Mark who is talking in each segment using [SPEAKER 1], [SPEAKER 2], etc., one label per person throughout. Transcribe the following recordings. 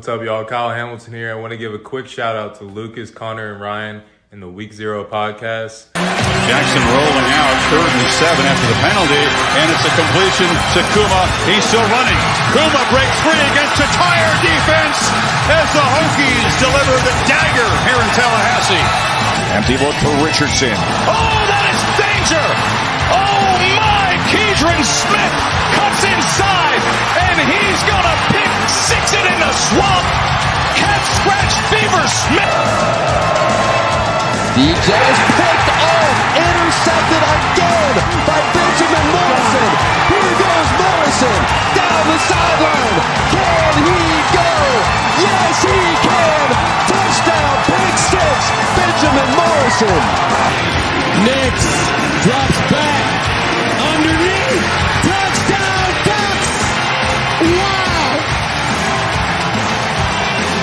[SPEAKER 1] What's up, y'all? Kyle Hamilton here. I want to give a quick shout out to Lucas, Connor, and Ryan in the Week 0 podcast.
[SPEAKER 2] Jackson rolling out, 3rd and 7 after the penalty, and it's a completion to Kuma. He's still running. Kuma breaks free against a tired defense as the Hokies deliver the dagger here in Tallahassee. Empty look for Richardson. Oh, that is danger! Oh my! Keidron Smith cuts inside, and he's gonna pick 6 it in the swamp. Cat scratch fever Smith.
[SPEAKER 3] DJ is picked off, intercepted again by Benjamin Morrison. Here goes Morrison down the sideline. Can he go? Yes, he can. Touchdown, pick 6, Benjamin Morrison. Nix drops back underneath. Touchdown, Ducks. Wow.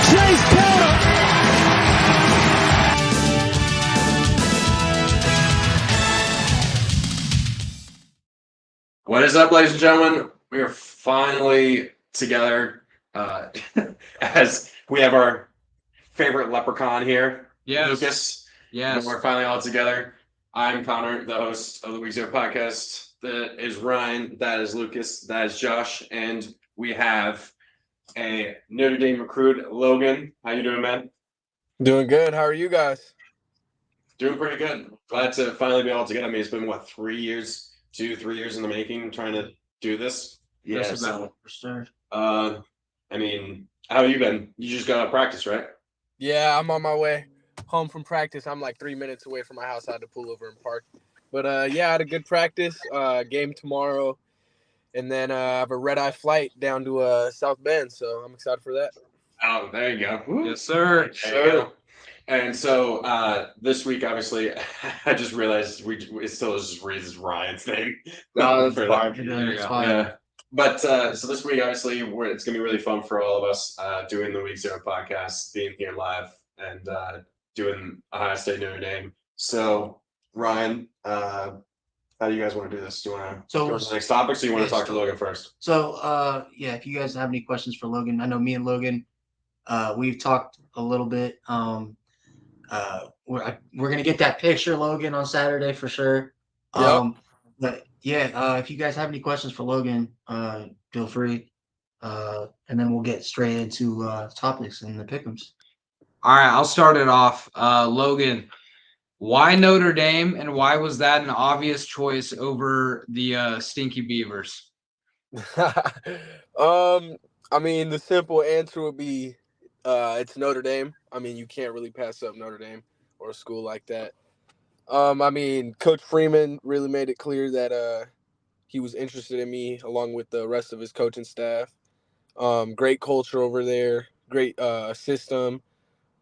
[SPEAKER 3] Chase Porter.
[SPEAKER 4] What is up, ladies and gentlemen? We are finally together as we have our favorite leprechaun here, Lucas.
[SPEAKER 5] Yes.
[SPEAKER 4] And we're finally all together. I'm Connor, the host of the Week 0 podcast. That is Ryan. That is Lucas. That is Josh. And we have a Notre Dame recruit, Logan. How you doing, man?
[SPEAKER 6] Doing good. How are you guys?
[SPEAKER 4] Doing pretty good. Glad to finally be all together. I mean, it's been, 3 years? 2-3 years in the making trying to do this.
[SPEAKER 5] Yeah,
[SPEAKER 4] so, I mean, how have you been? You just got out of practice, right?
[SPEAKER 6] Yeah, I'm on my way home from practice. I'm like 3 minutes away from my house. I had to pull over and park. But yeah, I had a good practice. Game tomorrow. And then I have a red-eye flight down to South Bend, so I'm excited for that.
[SPEAKER 4] Oh, there you go. Woo.
[SPEAKER 5] Yes, sir.
[SPEAKER 4] There you go. And so this week, obviously, I just realized it still just reads Ryan's name.
[SPEAKER 5] No, that's
[SPEAKER 4] fine.
[SPEAKER 5] It's fine.
[SPEAKER 4] Yeah. But so this week, obviously, it's going to be really fun for all of us doing the Week 0 podcast, being here live, and doing Ohio State Notre Dame. So, Ryan, how do you guys want to do this? Do you want to go to the next topic, or you want to talk to Logan first?
[SPEAKER 7] So, if you guys have any questions for Logan, I know me and Logan, we've talked a little bit. We're gonna get that picture, Logan, on Saturday for sure.
[SPEAKER 6] Yep.
[SPEAKER 7] But yeah, if you guys have any questions for Logan, feel free. And then we'll get straight into topics and the pick'ems.
[SPEAKER 5] All right, I'll start it off. Logan, why Notre Dame, and why was that an obvious choice over the Stinky Beavers?
[SPEAKER 6] I mean, the simple answer would be it's Notre Dame. I mean, you can't really pass up Notre Dame or a school like that. I mean, Coach Freeman really made it clear that he was interested in me along with the rest of his coaching staff. Great culture over there, great system.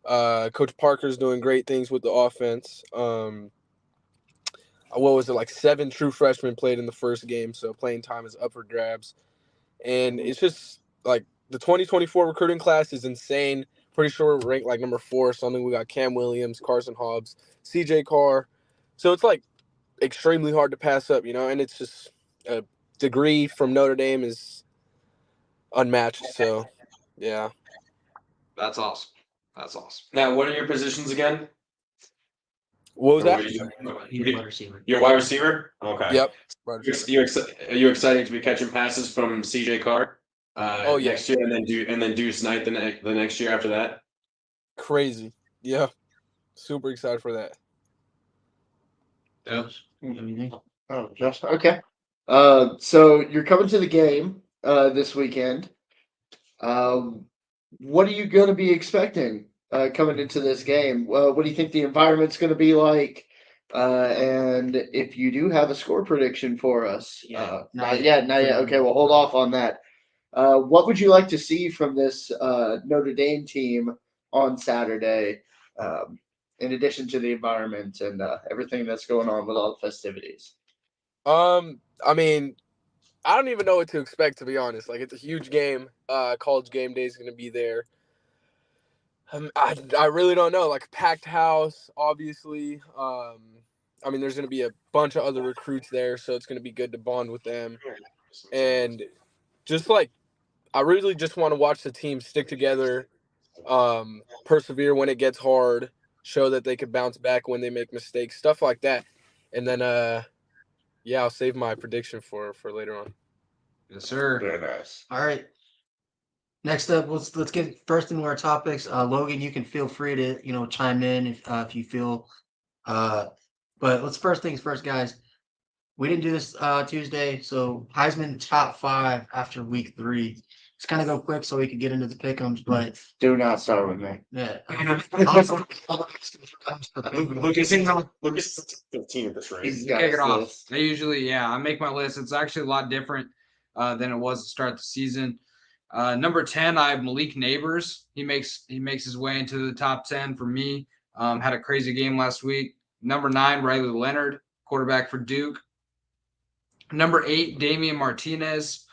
[SPEAKER 6] Coach Parker's doing great things with the offense. What was it, like 7 true freshmen played in the first game, so playing time is up for grabs. And it's just like the 2024 recruiting class is insane. Pretty sure we're ranked like number 4 or something. We got Cam Williams, Carson Hobbs, CJ Carr. So it's like extremely hard to pass up, and it's just a degree from Notre Dame is unmatched. So, yeah.
[SPEAKER 5] That's awesome.
[SPEAKER 4] Now, what are your positions again?
[SPEAKER 6] What was that?
[SPEAKER 7] He's a wide receiver.
[SPEAKER 4] You're a wide receiver? Okay.
[SPEAKER 6] Yep.
[SPEAKER 4] Are you excited to be catching passes from CJ Carr?
[SPEAKER 6] Oh yeah.
[SPEAKER 4] Next year, and then Deuce Knight the next year after that.
[SPEAKER 6] Crazy. Yeah. Super excited for that.
[SPEAKER 5] Yeah.
[SPEAKER 8] Oh, Josh. Okay. So you're coming to the game this weekend. What are you going to be expecting coming into this game? What do you think the environment's going to be like? And if you do have a score prediction for us, not yet. Okay, well, hold off on that. What would you like to see from this Notre Dame team on Saturday, in addition to the environment and everything that's going on with all the festivities?
[SPEAKER 6] I mean, I don't even know what to expect, to be honest. Like, it's a huge game. College game day is going to be there. I really don't know. Like, packed house, obviously. I mean, there's going to be a bunch of other recruits there, so it's going to be good to bond with them. And just, like, I really just want to watch the team stick together, persevere when it gets hard, show that they could bounce back when they make mistakes, stuff like that. And then I'll save my prediction for later on.
[SPEAKER 5] Yes, sir.
[SPEAKER 8] Very nice.
[SPEAKER 7] All right. Next up, let's get first into our topics. Logan, you can feel free to chime in if you feel. But let's first things first, guys. We didn't do this Tuesday, so Heisman top 5 after week 3. Let's kind of go quick so we could get into the pick'ems. But
[SPEAKER 8] Do not start with me.
[SPEAKER 7] yeah,
[SPEAKER 4] Lucas is 15 at this rate.
[SPEAKER 8] He's
[SPEAKER 5] You
[SPEAKER 8] got
[SPEAKER 5] kick
[SPEAKER 8] his
[SPEAKER 5] it off.
[SPEAKER 8] list.
[SPEAKER 5] I usually, I make my list. It's actually a lot different than it was to start the season. Number 10, I have Malik Neighbors. He makes his way into the top 10 for me. Had a crazy game last week. Number 9, Riley Leonard, quarterback for Duke. Number 8, Damian Martinez.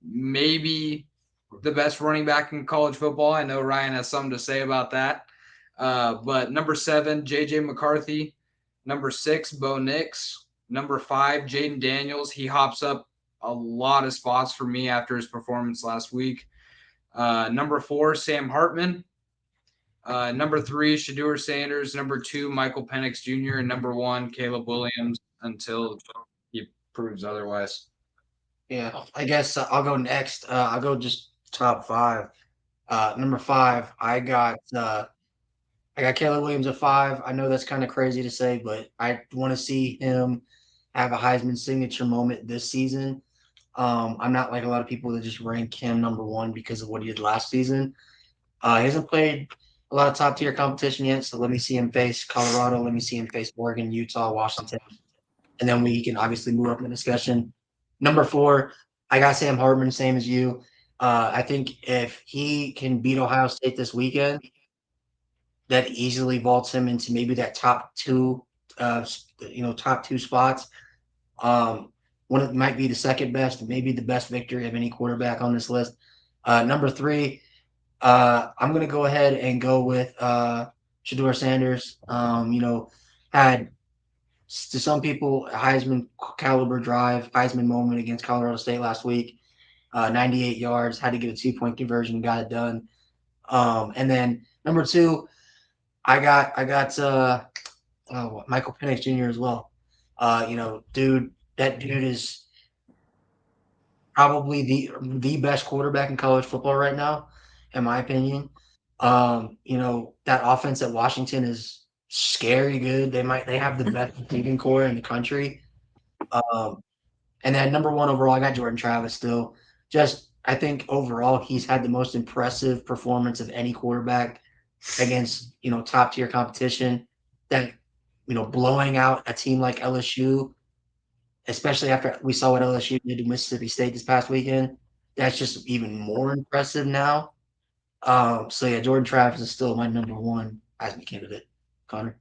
[SPEAKER 5] Maybe the best running back in college football. I know Ryan has something to say about that. But number 7, J.J. McCarthy. Number 6, Bo Nix. Number 5, Jaden Daniels. He hops up a lot of spots for me after his performance last week. Number 4, Sam Hartman. Number 3, Shedeur Sanders. Number 2, Michael Penix Jr. And number 1, Caleb Williams until he proves otherwise.
[SPEAKER 7] yeah. I guess I'll go next. I'll go just top 5. Number 5, I got Caleb Williams at 5. I know that's kind of crazy to say, but I want to see him have a Heisman signature moment this season. I'm not like a lot of people that just rank him number 1 because of what he did last season. He hasn't played a lot of top tier competition yet, so let me see him face Colorado. Let me see him face Oregon, Utah, Washington, and then we can obviously move up in the discussion. Number 4, I got Sam Hartman, same as you. I think if he can beat Ohio State this weekend, that easily vaults him into maybe that top 2 spots. One it might be the second best, maybe the best victory of any quarterback on this list. Number 3, I'm going to go ahead and go with Shedeur Sanders. Had to some people a Heisman caliber drive, Heisman moment against Colorado State last week. 98 yards, had to get a 2-point conversion, got it done. And then number 2, I got Michael Penix Jr. as well. That dude is probably the best quarterback in college football right now, in my opinion. That offense at Washington is scary good. They have the best receiving core in the country. And then number 1 overall, I got Jordan Travis still. I think overall he's had the most impressive performance of any quarterback against top tier competition. That blowing out a team like LSU, especially after we saw what LSU did to Mississippi State this past weekend, that's just even more impressive now. Jordan Travis is still my number 1 Heisman candidate. Connor.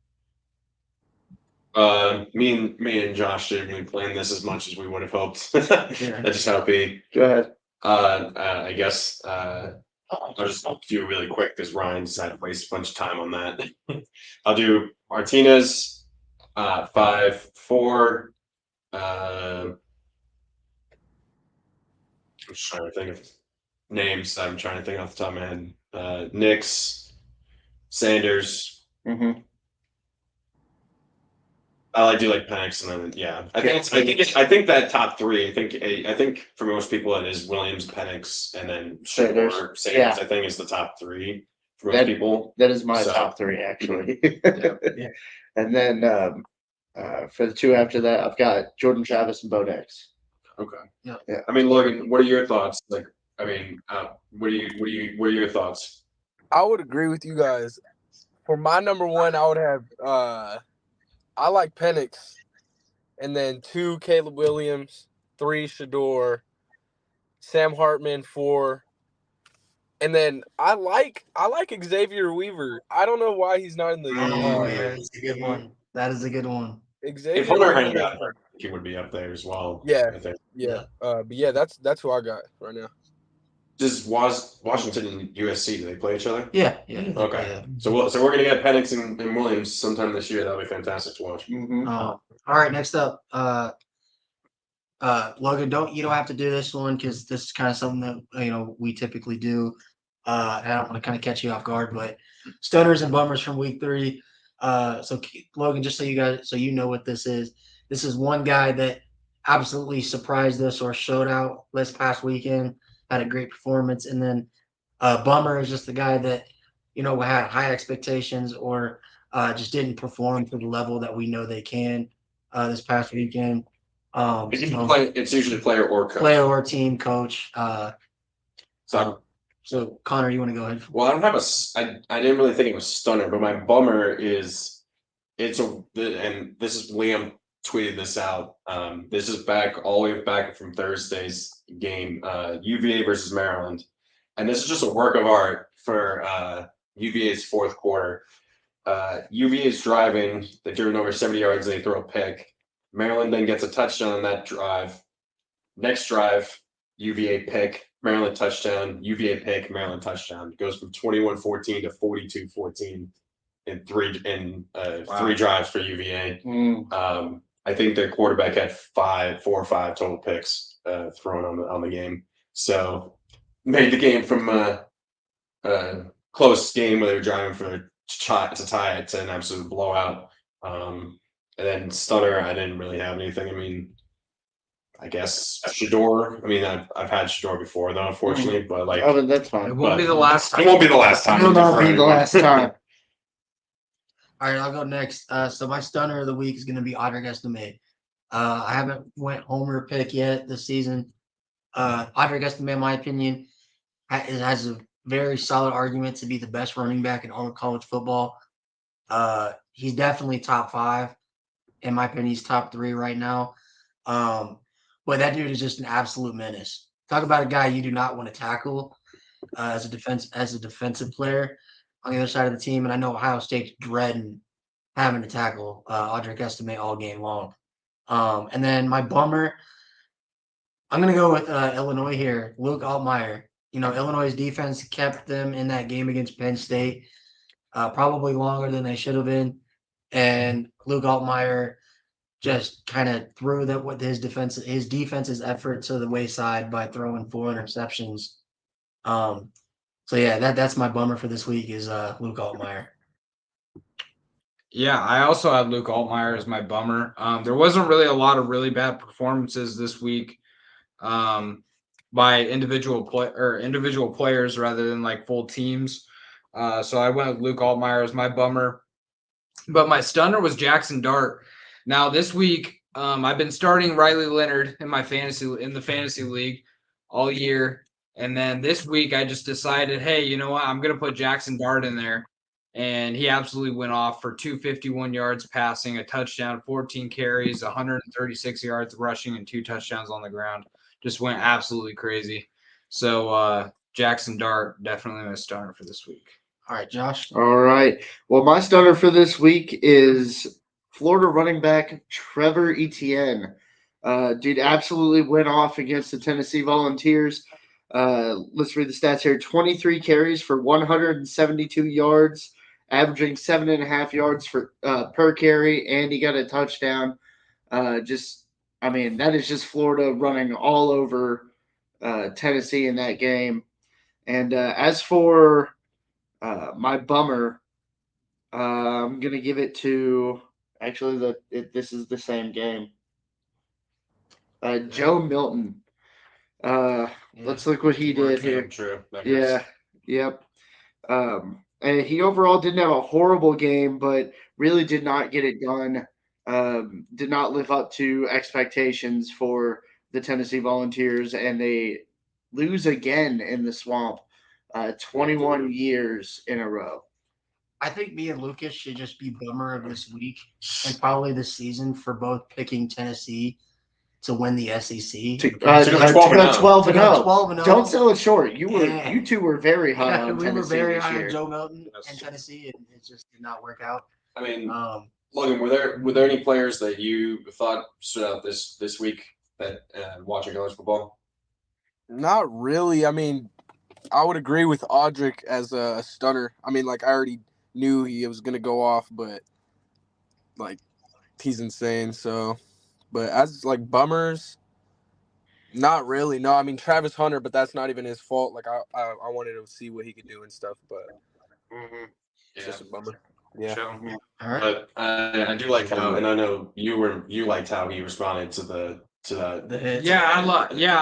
[SPEAKER 4] Me and Josh didn't really plan this as much as we would have hoped.
[SPEAKER 7] Yeah.
[SPEAKER 4] That's just how it be.
[SPEAKER 8] Go ahead.
[SPEAKER 4] I guess I'll just do it really quick because Ryan decided to waste a bunch of time on that. I'll do Martinez, 5, 4. I'm just trying to think of names. I'm trying to think off the top of my head. Nix, Sanders.
[SPEAKER 8] Mm-hmm.
[SPEAKER 4] I do like Penix, and then I think that top 3. I think for most people it is Williams, Penix, and then
[SPEAKER 8] Sanders.
[SPEAKER 4] Sanders. I think is the top 3 for most people.
[SPEAKER 8] That is my
[SPEAKER 4] So-
[SPEAKER 8] top 3 actually.
[SPEAKER 7] Yeah.
[SPEAKER 8] And then for the 2 after that, I've got Jordan Travis and Bo Nix.
[SPEAKER 4] Okay.
[SPEAKER 7] Yeah.
[SPEAKER 8] Yeah.
[SPEAKER 4] I mean, Logan, what are your thoughts? What are your thoughts?
[SPEAKER 6] I would agree with you guys. For my number 1, I would have I like Penix, and then 2, Caleb Williams, 3, Shedeur, Sam Hartman, 4, and then I like Xavier Weaver. I don't know why he's not in the.
[SPEAKER 7] That's a good one. That is a good one.
[SPEAKER 6] Xavier
[SPEAKER 4] If Hunter hadn't
[SPEAKER 6] Weaver.
[SPEAKER 4] got hurt, he would be up there as well.
[SPEAKER 6] Yeah.
[SPEAKER 4] I think.
[SPEAKER 6] Yeah, but yeah, that's who I got right now.
[SPEAKER 4] Does Washington and USC, do they play each other?
[SPEAKER 7] Yeah.
[SPEAKER 4] Okay.
[SPEAKER 7] Yeah.
[SPEAKER 4] So we're gonna get Penix and Williams sometime this year. That'll be fantastic to watch.
[SPEAKER 8] Mm-hmm.
[SPEAKER 7] All right, next up, Logan, you don't have to do this one because this is kind of something that we typically do. And I don't want to kind of catch you off guard, but stunners and bummers from week 3. So Logan, just so you know what this is. This is one guy that absolutely surprised us or showed out this past weekend, had a great performance, and then bummer is just the guy that had high expectations or just didn't perform to the level that we know they can this past weekend.
[SPEAKER 4] It's usually player or coach.
[SPEAKER 7] Player or team coach.
[SPEAKER 4] So
[SPEAKER 7] Connor, you want to go ahead?
[SPEAKER 4] Well, I don't have I didn't really think it was stunner, but my bummer is and this is Liam tweeted this out. This is all the way back from Thursday's game, UVA versus Maryland, and this is just a work of art for UVA's fourth quarter. UVA is driving, they're driven over 70 yards, and they throw a pick. Maryland then gets a touchdown on that drive. Next drive, UVA pick, Maryland touchdown, UVA pick, Maryland touchdown. It goes from 21-14 to 42-14 in three drives for UVA. I think their quarterback had 4 or 5 total picks thrown on the game. So made the game from a close game where they were driving to tie it to an absolute blowout. And then stunner, I didn't really have anything. I mean, I guess Shador. I mean, I've had Shador before, though, unfortunately. But
[SPEAKER 8] that's fine.
[SPEAKER 5] It won't be the last time.
[SPEAKER 4] It won't be the last time.
[SPEAKER 8] It will not be the last time.
[SPEAKER 7] All right, I'll go next. So my stunner of the week is going to be Audric Estime. I haven't went homer pick yet this season. Audric Estime, in my opinion, has a very solid argument to be the best running back in all of college football. He's definitely top 5. In my opinion, he's top 3 right now. But that dude is just an absolute menace. Talk about a guy you do not want to tackle as a defensive player on the other side of the team. And I know Ohio State's dreading having to tackle Audric Estime all game long. And then my bummer, I'm going to go with Illinois here, Luke Altmaier. Illinois' defense kept them in that game against Penn State probably longer than they should have been. And Luke Altmaier just kind of threw his defense's effort to the wayside by throwing 4 interceptions. So yeah, that's my bummer for this week is Luke Altmaier.
[SPEAKER 5] Yeah, I also had Luke Altmaier as my bummer. There wasn't really a lot of really bad performances this week by individual players rather than like full teams. So I went with Luke Altmaier as my bummer. But my stunner was Jackson Dart. Now this week, I've been starting Riley Leonard in the fantasy league all year, and then this week I just decided, hey, you know what? I'm gonna put Jackson Dart in there, and he absolutely went off for 251 yards passing, a touchdown, 14 carries, 136 yards rushing, and 2 touchdowns on the ground. Just went absolutely crazy. So Jackson Dart definitely my stunner for this week.
[SPEAKER 7] All right, Josh.
[SPEAKER 8] All right. Well, my stunner for this week is Florida running back Trevor Etienne. Dude absolutely went off against the Tennessee Volunteers. Let's read the stats here. 23 carries for 172 yards, averaging 7.5 yards per carry, and he got a touchdown. That is just Florida running all over Tennessee in that game. And as for my bummer, I'm going to give it to – actually, this is the same game. Joe Milton. Let's look what he did here.
[SPEAKER 4] True.
[SPEAKER 8] Yeah. Yep. And he overall didn't have a horrible game, but really did not get it done. Did not live up to expectations for the Tennessee Volunteers, and they lose again in the Swamp 21 years in a row.
[SPEAKER 7] I think me and Lucas should just be bummer of this week and probably this season for both picking Tennessee to win the SEC.
[SPEAKER 8] 12-0. Don't sell it short. You two were very high on Tennessee.
[SPEAKER 7] We were very
[SPEAKER 8] this
[SPEAKER 7] high
[SPEAKER 8] year.
[SPEAKER 7] on Joe Milton and Tennessee, and it just did not work out.
[SPEAKER 4] I mean, Logan, were there any players that you thought stood out this week that watching college football?
[SPEAKER 6] Not really. I mean, I would agree with Audric as a stunner. I mean, like I already knew he was gonna go off, but like he's insane. So, but as like bummers, Not really. No, I mean Travis Hunter, but that's not even his fault. Like I wanted to see what he could do and stuff, but it's just a bummer. Yeah.
[SPEAKER 7] All right.
[SPEAKER 4] But I do like how, and I know you liked how he responded to the
[SPEAKER 7] hits.
[SPEAKER 5] Yeah, I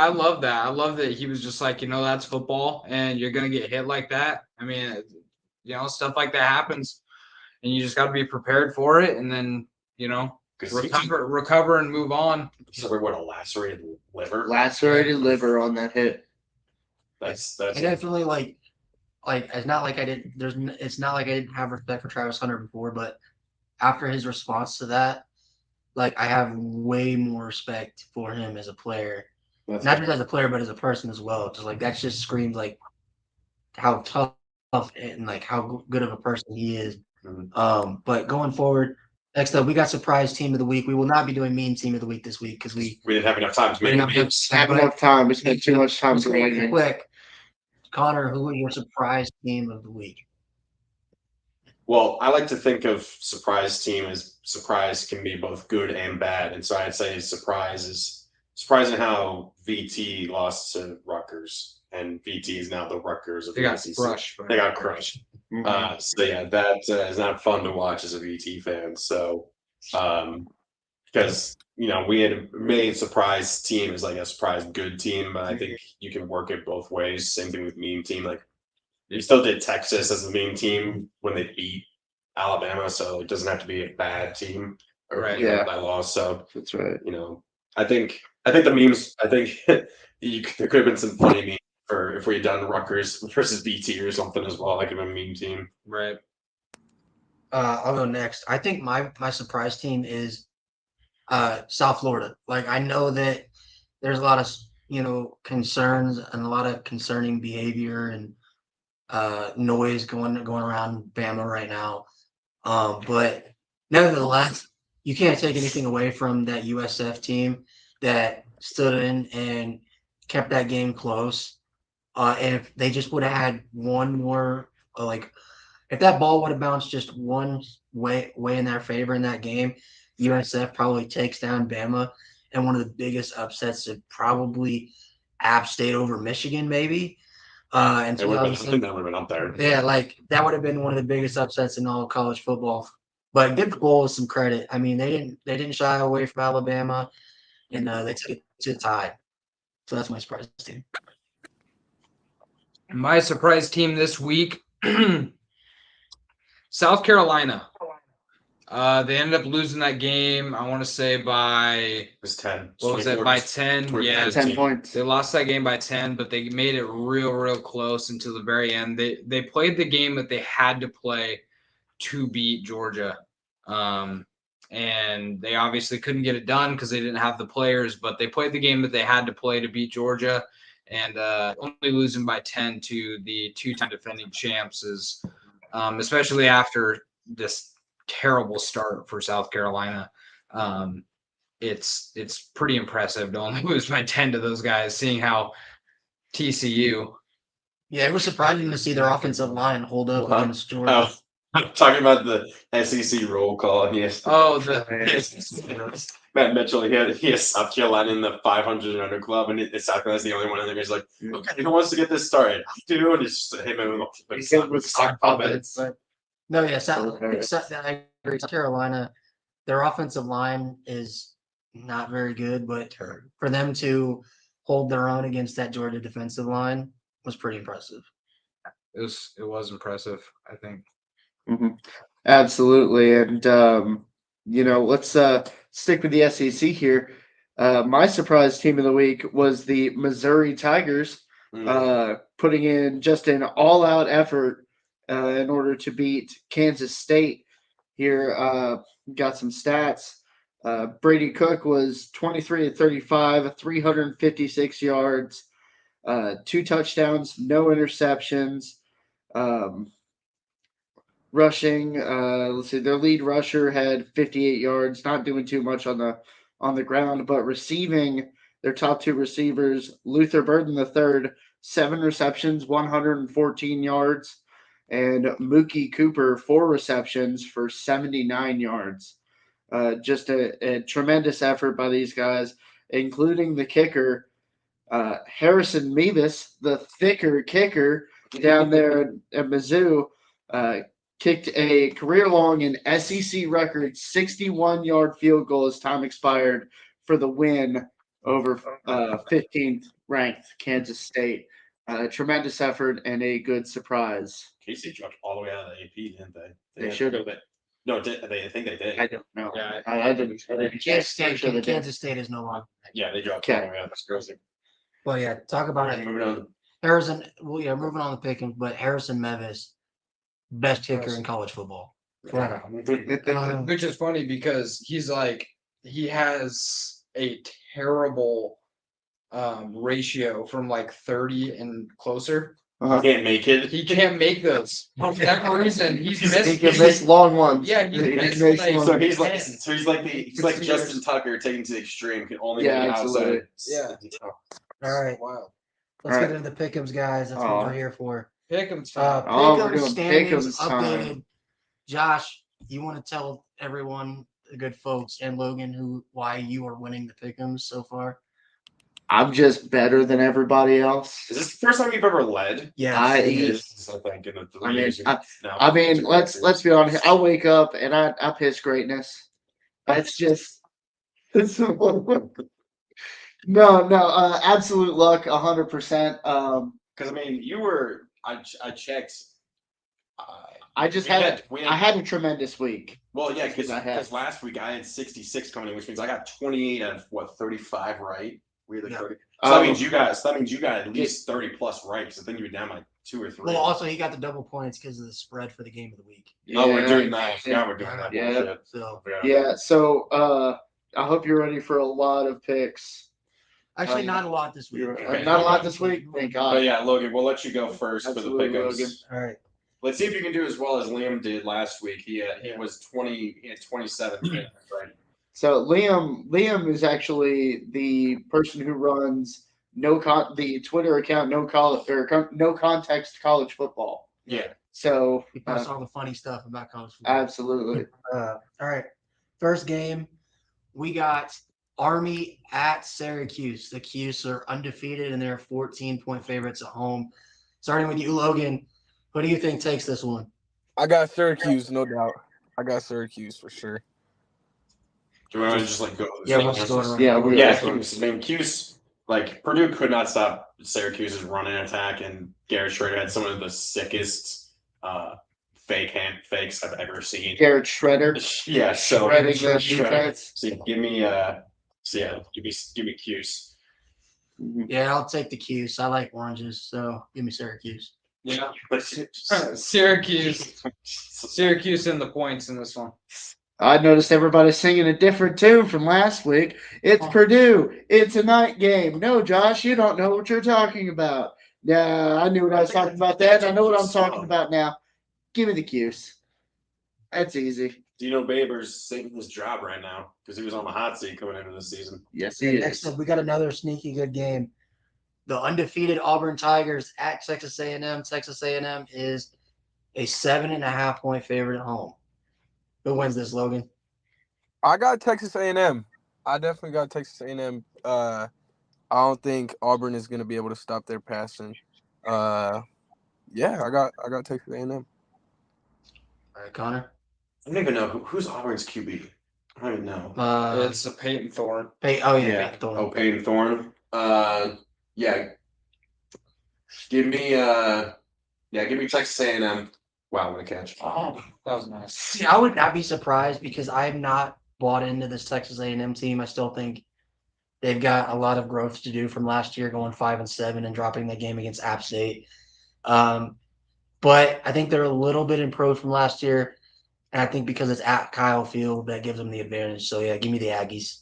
[SPEAKER 5] love that. I love that he was just like, that's football, and you're gonna get hit like that. I mean, stuff like that happens, and you just got to be prepared for it, and then recover and move on.
[SPEAKER 4] He suffered what, a lacerated liver?
[SPEAKER 8] Lacerated liver on that hit.
[SPEAKER 4] That's
[SPEAKER 7] I definitely like it's not like I didn't. It's not like I didn't have respect for Travis Hunter before, but after his response to that, like I have way more respect for him as a player, not just as a player, but as a person as well. Just like that just screams like how tough and like how good of a person he is. But going forward, next up we got surprise team of the week. We will not be doing mean team of the week this week because we
[SPEAKER 4] didn't have enough time to make it.
[SPEAKER 8] Have enough time. We spent too much time
[SPEAKER 7] real quick. Connor, who are your surprise team of the week?
[SPEAKER 4] Well, I like to think of surprise team as surprise can be both good and bad, and so I'd say surprise is surprising how VT lost to Rutgers, and VT is now the Rutgers of the SEC. They got crushed. So yeah, that is not fun to watch as a VT fan. So, because we had made surprise team as like a surprise good team, but I think you can work it both ways. Same thing with meme team, like. You still did Texas as a meme team when they beat Alabama, so it doesn't have to be a bad team or by loss. So
[SPEAKER 8] that's right.
[SPEAKER 4] I think the memes. I think there could have been some funny memes for if we had done Rutgers versus BT or something as well, like a meme team.
[SPEAKER 5] Right.
[SPEAKER 7] I'll go next. I think my surprise team is South Florida. Like I know that there's a lot of concerns and a lot of concerning behavior and noise going around Bama right now. But nevertheless, you can't take anything away from that USF team that stood in and kept that game close. And if they just would have had one more, if that ball would have bounced just one way in their favor in that game, USF probably takes down Bama. And one of the biggest upsets is probably App State over Michigan, maybe. And so
[SPEAKER 4] that would have been up there.
[SPEAKER 7] Yeah, like that would have been one of the biggest upsets in all of college football. But give the Bulls some credit. I mean, they didn't shy away from Alabama, and they took it to the tie. So that's my surprise team.
[SPEAKER 5] My surprise team this week, South Carolina. They ended up losing that game. I want to say by
[SPEAKER 4] it was 10.
[SPEAKER 5] What was it? By 10. Yeah,
[SPEAKER 8] 10 points.
[SPEAKER 5] They lost that game by 10, but they made it real close until the very end. They played the game that they had to play to beat Georgia, and they obviously couldn't get it done because they didn't have the players. But they played the game that they had to play to beat Georgia, and only losing by 10 to the two-time defending champs is, especially after this terrible start for South Carolina. It's pretty impressive to only lose by 10 to those guys, seeing how TCU.
[SPEAKER 7] Yeah, it was surprising to see their offensive line hold up against Georgia.
[SPEAKER 4] I'm talking about the SEC roll call. Yes.
[SPEAKER 5] Oh,
[SPEAKER 4] Matt Mitchell. He has South Carolina in the 500 and under club, and South Carolina's the only one in there. He's like, okay, who wants to get this started? Dude, it's just him with sock puppets.
[SPEAKER 7] No, yeah, I agree. South Carolina, their offensive line is not very good, but for them to hold their own against that Georgia defensive line was pretty impressive.
[SPEAKER 5] It was impressive, I think.
[SPEAKER 8] Mm-hmm. Absolutely, and let's stick with the SEC here. My surprise team of the week was the Missouri Tigers, putting in just an all-out effort in order to beat Kansas State. Here, got some stats. Brady Cook was 23-35, 356 yards, 2 touchdowns, no interceptions. Rushing, let's see, their lead rusher had 58 yards, not doing too much on the ground, but receiving, their top 2 receivers, Luther Burden III, 7 receptions, 114 yards. And Mookie Cooper, 4 receptions for 79 yards. Just a tremendous effort by these guys, including the kicker. Harrison Mevis, the thicker kicker down there at Mizzou, kicked a career-long and SEC record 61-yard field goal as time expired for the win over 15th ranked Kansas State. Tremendous effort and a good surprise.
[SPEAKER 4] Casey dropped all the way out of the AP, didn't they?
[SPEAKER 8] They should have.
[SPEAKER 4] No, I think they did.
[SPEAKER 8] I don't know.
[SPEAKER 4] Yeah,
[SPEAKER 8] I didn't.
[SPEAKER 7] Kansas State is no longer.
[SPEAKER 4] Yeah, they dropped all the way out. That's crazy.
[SPEAKER 7] But yeah, talk about it.
[SPEAKER 4] Moving on.
[SPEAKER 7] Harrison. Well, yeah, moving on to picking, but Harrison Mevis, best kicker in college football.
[SPEAKER 5] Which is funny because he has a terrible ratio from like 30 and closer.
[SPEAKER 4] He can't make it.
[SPEAKER 5] He can't make those. For that reason, he's missed.
[SPEAKER 8] He can miss long ones.
[SPEAKER 5] Yeah, he's missed
[SPEAKER 4] So he's like Justin Tucker taken to the extreme. Can only make
[SPEAKER 8] absolutely.
[SPEAKER 4] outside.
[SPEAKER 5] Yeah.
[SPEAKER 7] All right,
[SPEAKER 5] Wow.
[SPEAKER 7] let's
[SPEAKER 8] All
[SPEAKER 7] get
[SPEAKER 8] right.
[SPEAKER 7] into the pick'ems, guys. That's what we're here for.
[SPEAKER 5] Pick'em's
[SPEAKER 7] Pick'em
[SPEAKER 8] we're doing
[SPEAKER 7] standings
[SPEAKER 8] pick'ems time.
[SPEAKER 7] updated. Josh, you want to tell everyone, the good folks, and Logan, why you are winning the pick'ems so far?
[SPEAKER 8] I'm just better than everybody else.
[SPEAKER 4] Is this the first time you've ever led?
[SPEAKER 7] Yeah,
[SPEAKER 8] I
[SPEAKER 4] think in the 3 years.
[SPEAKER 8] I mean, let's be honest. I wake up and I piss greatness. That's just no, absolute luck, 100%.
[SPEAKER 4] Because I mean, you were. I checked.
[SPEAKER 8] I just I had a tremendous week.
[SPEAKER 4] Well, yeah,
[SPEAKER 8] That's what I had.
[SPEAKER 4] because last week I had 66 coming in, which means I got 28 out of 35 right. We had
[SPEAKER 7] Yeah.
[SPEAKER 4] 30. So that means you got at least 30 plus right. Because I think you were down like 2 or 3.
[SPEAKER 7] Well, also he got the double points because of the spread for the game of the week.
[SPEAKER 4] No, we're doing that. I forgot we're doing that.
[SPEAKER 8] Yeah.
[SPEAKER 4] bullshit.
[SPEAKER 7] So
[SPEAKER 8] Yeah, so I hope you're ready for a lot of picks.
[SPEAKER 7] actually, not a lot this week.
[SPEAKER 8] Not a lot this week, thank God.
[SPEAKER 4] But yeah, Logan, we'll let you go first
[SPEAKER 8] Absolutely,
[SPEAKER 4] for the
[SPEAKER 8] Logan.
[SPEAKER 4] pickups.
[SPEAKER 7] All right.
[SPEAKER 4] Let's see if you can do as well as Liam did last week. He was 20. He had 27 picks, right?
[SPEAKER 8] So Liam is actually the person who runs the Twitter account no context college football.
[SPEAKER 4] Yeah.
[SPEAKER 8] So
[SPEAKER 7] He posts all the funny stuff about college football.
[SPEAKER 8] absolutely.
[SPEAKER 7] All right. First game, we got Army at Syracuse. The Cuse are undefeated and they're 14-point favorites at home. Starting with you, Logan. Who do you think takes this one?
[SPEAKER 6] I got Syracuse, no doubt. I got Syracuse for sure.
[SPEAKER 4] Do you want to just like go?
[SPEAKER 7] Yeah, let's go around.
[SPEAKER 8] Yeah,
[SPEAKER 4] Cuse. I mean, Cuse, like Purdue could not stop Syracuse's running attack, and Garrett Schrader had some of the sickest fakes I've ever seen.
[SPEAKER 8] Garrett Shredder.
[SPEAKER 4] Yeah, so
[SPEAKER 8] Shredding the defense.
[SPEAKER 4] So give me give me Cuse.
[SPEAKER 7] Yeah, I'll take the Cuse. I like oranges, so give me Syracuse.
[SPEAKER 5] Yeah. Syracuse in the points in this one.
[SPEAKER 8] I noticed everybody singing a different tune from last week. It's Purdue. It's a night game. No, Josh, you don't know what you're talking about. Yeah, I knew what I was talking about then. I know what I'm talking about now. Give me the Cuse. That's easy.
[SPEAKER 4] Dino Babers saving his job right now because he was on the hot seat coming into the season.
[SPEAKER 8] Yes, he
[SPEAKER 7] Next
[SPEAKER 8] is.
[SPEAKER 7] up, we got another sneaky good game. The undefeated Auburn Tigers at Texas A&M. Texas A&M is a 7.5-point favorite at home. Who wins this, Logan?
[SPEAKER 6] I got Texas A&M. I definitely got Texas A&M. I don't think Auburn is going to be able to stop their passing. Yeah, I got Texas A&M.
[SPEAKER 7] All right, Connor.
[SPEAKER 4] I don't even know who's Auburn's QB. I don't even know.
[SPEAKER 5] It's a Peyton Thorne.
[SPEAKER 7] Peyton Thorne.
[SPEAKER 4] Oh, Peyton Thorne. Yeah. Give me Texas A&M. Wow, what a catch!
[SPEAKER 5] Oh, that was nice.
[SPEAKER 7] See, I would not be surprised because I have not bought into this Texas A&M team. I still think they've got a lot of growth to do from last year, going 5-7 and dropping that game against App State. But I think they're a little bit improved from last year, and I think because it's at Kyle Field, that gives them the advantage. So yeah, give me the Aggies.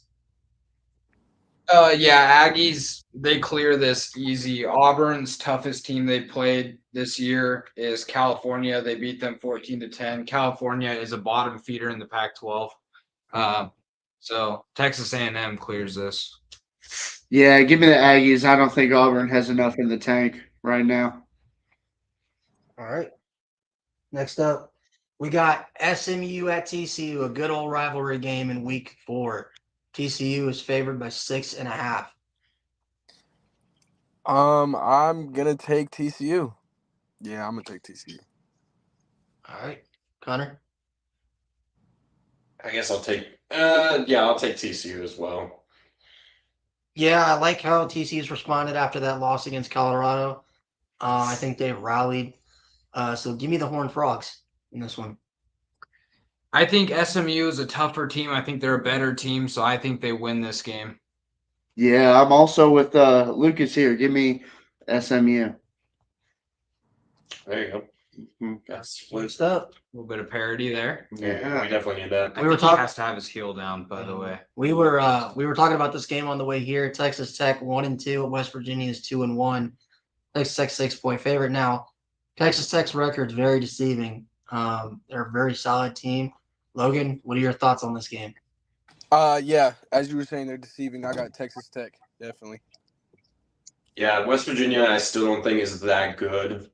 [SPEAKER 5] Yeah, Aggies, they clear this easy. Auburn's toughest team they played this year is California. They beat them 14-10. California is a bottom feeder in the Pac-12. So Texas A&M clears this.
[SPEAKER 8] Yeah, give me the Aggies. I don't think Auburn has enough in the tank right now.
[SPEAKER 7] All right. Next up, we got SMU at TCU, a good old rivalry game in week 4. TCU is favored by 6.5.
[SPEAKER 6] I'm gonna take TCU. Yeah, I'm gonna take TCU.
[SPEAKER 7] All right, Connor.
[SPEAKER 4] I guess I'll take. I'll take TCU as well.
[SPEAKER 7] Yeah, I like how TCU's responded after that loss against Colorado. I think they've rallied. So give me the Horned Frogs in this one.
[SPEAKER 5] I think SMU is a tougher team. I think they're a better team, so I think they win this game.
[SPEAKER 8] Yeah, I'm also with Lucas here. Give me SMU.
[SPEAKER 4] There you go.
[SPEAKER 7] Next up,
[SPEAKER 5] A little bit of parity there.
[SPEAKER 4] Yeah, we definitely need that.
[SPEAKER 5] I think he has to have his heel down, by the way.
[SPEAKER 7] we were talking about this game on the way here. Texas Tech 1-2, West Virginia is 2-1. Texas Tech 6-point favorite. Now, Texas Tech's record is very deceiving. They're a very solid team. Logan, what are your thoughts on this game?
[SPEAKER 6] Yeah, as you were saying, they're deceiving. I got Texas Tech, definitely.
[SPEAKER 4] Yeah, West Virginia, I still don't think is that good,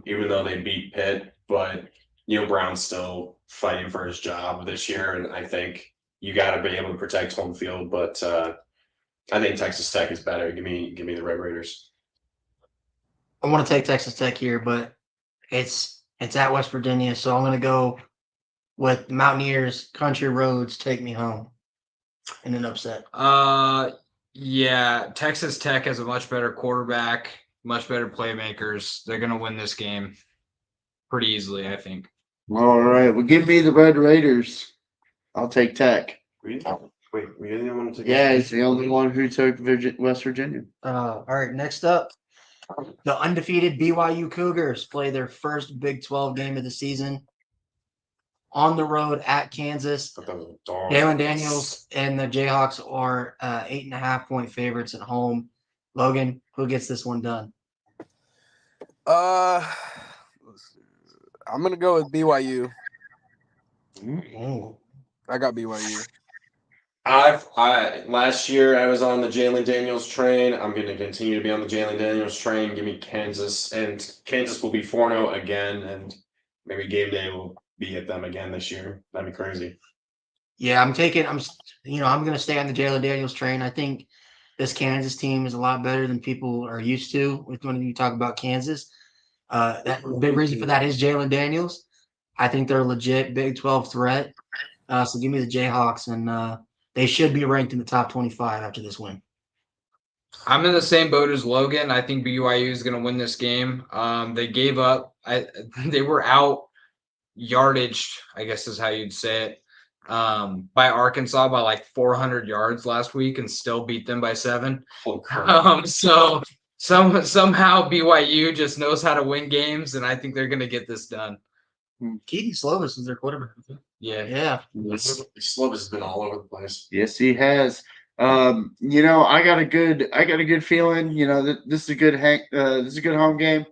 [SPEAKER 4] even though they beat Pitt. But Neil Brown's still fighting for his job this year, and I think you got to be able to protect home field. But I think Texas Tech is better. Give me the Red Raiders.
[SPEAKER 7] I want to take Texas Tech here, but it's at West Virginia, so I'm going to go with Mountaineers. Country Roads take me home in an upset.
[SPEAKER 5] Yeah, Texas Tech has a much better quarterback, much better playmakers. They're going to win this game pretty easily, I think.
[SPEAKER 8] All right. Well, give me the Red Raiders. I'll take Tech.
[SPEAKER 4] Wait, were you the only one to take?
[SPEAKER 8] Yeah, he's the only one who took West Virginia.
[SPEAKER 7] All right, next up, the undefeated BYU Cougars play their first Big 12 game of the season on the road at Kansas. Jalen Daniels and the Jayhawks are 8.5-point favorites at home. Logan, who gets this one done?
[SPEAKER 6] I'm gonna go with BYU. I got BYU.
[SPEAKER 4] I last year I was on the Jalen Daniels train. I'm going to continue to be on the Jalen Daniels train. Give me Kansas, and Kansas will be 4-0 again, and maybe game day will be at them again this year. That'd be crazy.
[SPEAKER 7] Yeah, I'm going to stay on the Jalen Daniels train. I think this Kansas team is a lot better than people are used to when you talk about Kansas. That big reason for that is Jalen Daniels. I think they're a legit Big 12 threat. So give me the Jayhawks, and they should be ranked in the top 25 after this win.
[SPEAKER 5] I'm in the same boat as Logan. I think BYU is going to win this game. They gave up. They were out yardaged, I guess is how you'd say it, by Arkansas by like 400 yards last week and still beat them by 7. So somehow BYU just knows how to win games, and I think they're going to get this done.
[SPEAKER 7] Keaton Slovis is their quarterback.
[SPEAKER 5] Yeah.
[SPEAKER 4] Slovis has been all over the place.
[SPEAKER 8] Yes, he has. I got a good feeling. This is a good home game.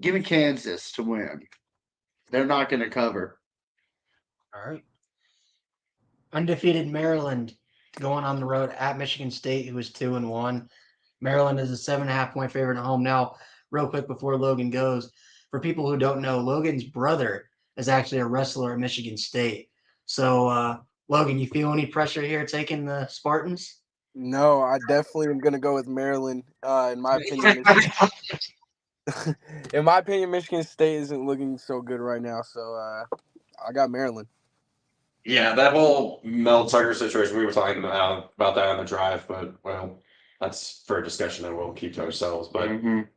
[SPEAKER 8] Give me Kansas to win. They're not going to cover.
[SPEAKER 7] All right. Undefeated Maryland going on the road at Michigan State, who is 2-1. Maryland is a 7.5-point favorite at home. Now, real quick before Logan goes, for people who don't know, Logan's brother is actually a wrestler at Michigan State. So, Logan, you feel any pressure here taking the Spartans?
[SPEAKER 6] No, I definitely am going to go with Maryland. In my opinion, Michigan State isn't looking so good right now. So I got Maryland.
[SPEAKER 4] Yeah, that whole Mel Tucker situation, we were talking about that on the drive, but well, that's for a discussion that we'll keep to ourselves. But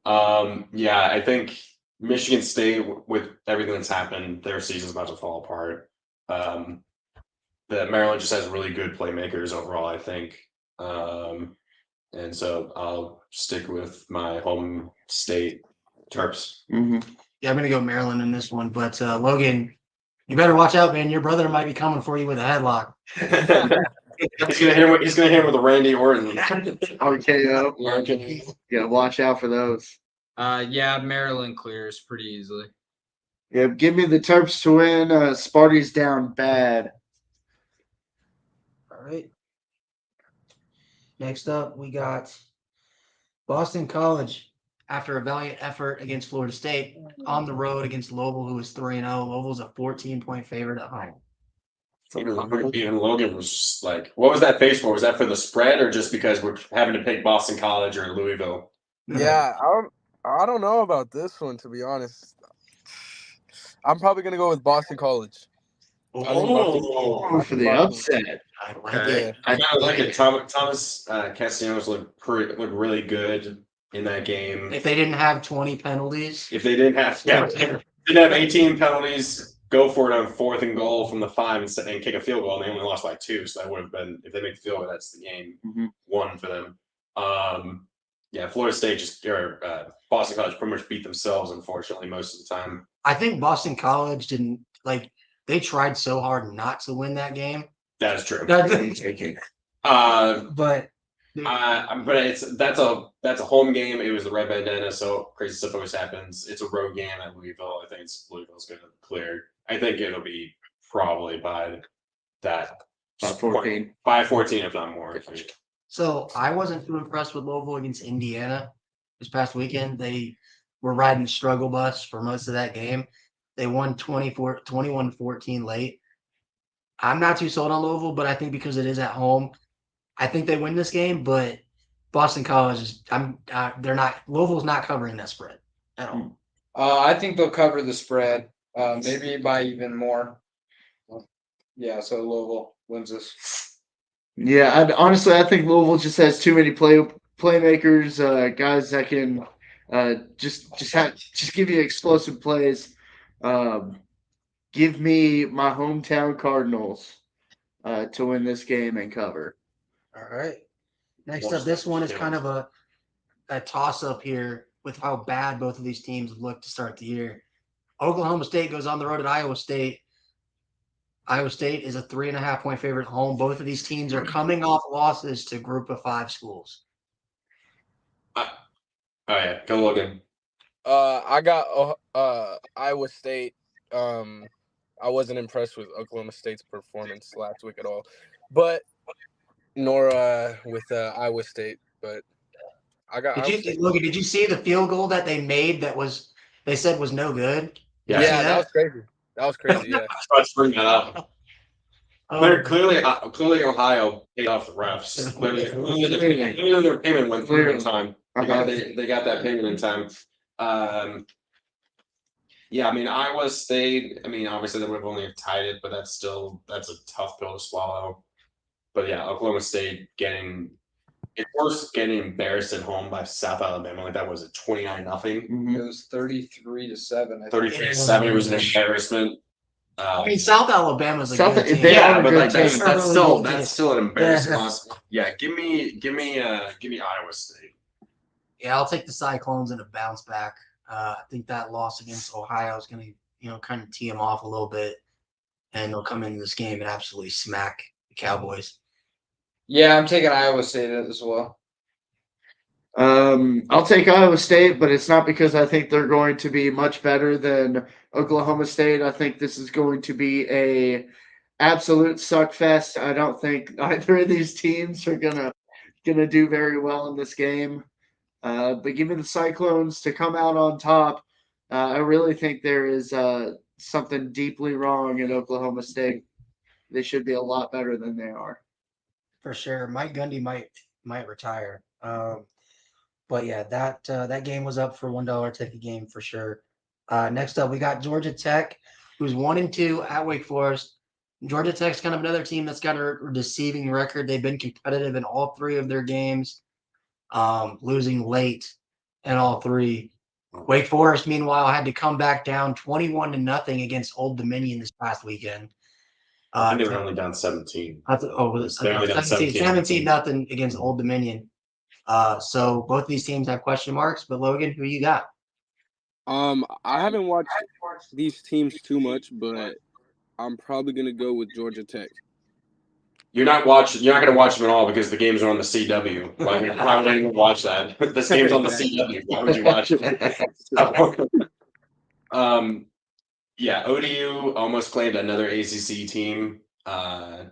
[SPEAKER 4] I think Michigan State, with everything that's happened, their season's about to fall apart. That Maryland just has really good playmakers overall, I think. And so I'll stick with my home state Terps.
[SPEAKER 7] Yeah, I'm going to go Maryland in this one. But, Logan, you better watch out, man. Your brother might be coming for you with a headlock.
[SPEAKER 4] He's gonna hit him with a Randy Orton.
[SPEAKER 8] Okay, yeah, watch out for those.
[SPEAKER 5] Maryland clears pretty easily.
[SPEAKER 8] Yeah, give me the Terps to win. Sparty's down bad.
[SPEAKER 7] All right. Next up, we got Boston College. After a valiant effort against Florida State on the road against Louisville, who is 3-0. Louisville's a 14-point favorite at home.
[SPEAKER 4] Even Logan was just like, what was that face for? Was that for the spread or just because we're having to pick Boston College or Louisville?
[SPEAKER 6] Yeah, I don't know about this one, to be honest. I'm probably gonna go with Boston College. I think
[SPEAKER 8] For the upset.
[SPEAKER 7] I like
[SPEAKER 4] Okay.
[SPEAKER 7] it.
[SPEAKER 4] I kind of like it. Thomas Castellanos looked really good in that game.
[SPEAKER 7] If they didn't have 20 penalties,
[SPEAKER 4] If they didn't have didn't have 18 penalties, go for it on 4th and goal from the 5 and kick a field goal, and they only lost by 2. So that would have been, if they make the field goal, that's the game won for them. Yeah, Florida State Boston College pretty much beat themselves, unfortunately, most of the time.
[SPEAKER 7] I think Boston College didn't they tried so hard not to win that game.
[SPEAKER 4] That is true.
[SPEAKER 7] But
[SPEAKER 4] But that's a home game. It was the red bandana, so crazy stuff always happens. It's a road game at Louisville. I think Louisville's going to clear. I think it'll be probably by that
[SPEAKER 8] 5-14.
[SPEAKER 4] 5-14, if not more.
[SPEAKER 7] so I wasn't too impressed with Louisville against Indiana this past weekend. They were riding the struggle bus for most of that game. They won 21-14 late. I'm not too sold on Louisville, but I think because it is at home, I think they win this game. But Boston College is Louisville's not covering that spread at all.
[SPEAKER 5] I think they'll cover the spread, maybe by even more. Yeah, so Louisville wins this.
[SPEAKER 8] Yeah, honestly, I think Louisville just has too many playmakers, guys that can just give you explosive plays. Give me my hometown Cardinals to win this game and cover.
[SPEAKER 7] All right. Next up, this one is kind of a toss-up here with how bad both of these teams have looked to start the year. Oklahoma State goes on the road at Iowa State. Iowa State is a 3.5-point favorite at home. Both of these teams are coming off losses to Group of 5 schools.
[SPEAKER 4] Oh yeah, go Logan.
[SPEAKER 6] I got Iowa State. I wasn't impressed with Oklahoma State's performance last week at all, nor with Iowa State. But I got.
[SPEAKER 7] Logan, did you see the field goal that they made they said was no good?
[SPEAKER 6] Yeah, that was crazy. That was crazy. Yeah.
[SPEAKER 4] Let's bring that up. Clearly, Ohio paid off the refs. Clearly, their payment went through in time. They got that payment in time. Yeah, I mean, Iowa State, I mean, obviously they would have only tied it, but that's a tough pill to swallow. But yeah, Oklahoma State it's worse getting embarrassed at home by South Alabama. Like that was a 29-0.
[SPEAKER 5] It was 33-7.
[SPEAKER 4] 33-7. It was an embarrassment.
[SPEAKER 7] I mean, South Alabama's a good team.
[SPEAKER 4] That's still an embarrassment. Yeah, give me Iowa State.
[SPEAKER 7] Yeah, I'll take the Cyclones in a bounce back. I think that loss against Ohio is going to, kind of tee them off a little bit, and they'll come into this game and absolutely smack the Cowboys.
[SPEAKER 5] Yeah, I'm taking Iowa State as well.
[SPEAKER 8] I'll take Iowa State, but it's not because I think they're going to be much better than Oklahoma State. I think this is going to be a absolute suck fest. I don't think either of these teams are gonna do very well in this game. But give me the Cyclones to come out on top. I really think there is something deeply wrong in Oklahoma State. They should be a lot better than they are.
[SPEAKER 7] For sure. Mike Gundy might retire. But yeah, that game was up for $1 ticket game for sure. Next up, we got Georgia Tech, who's 1-2 at Wake Forest. Georgia Tech's kind of another team that's got a deceiving record. They've been competitive in all 3 of their games, losing late in all 3. Wake Forest, meanwhile, had to come back down 21-0 against Old Dominion this past weekend.
[SPEAKER 4] I think they were only down 17.
[SPEAKER 7] Was it 17-0 against Old Dominion. So both of these teams have question marks, but Logan, who you got?
[SPEAKER 6] I haven't watched these teams too much, but I'm probably gonna go with Georgia Tech.
[SPEAKER 4] You're not going to watch them at all because the games are on the CW. Like, why would anyone watch that? This game's on the CW. Why would you watch it? Yeah, ODU almost claimed another ACC team. They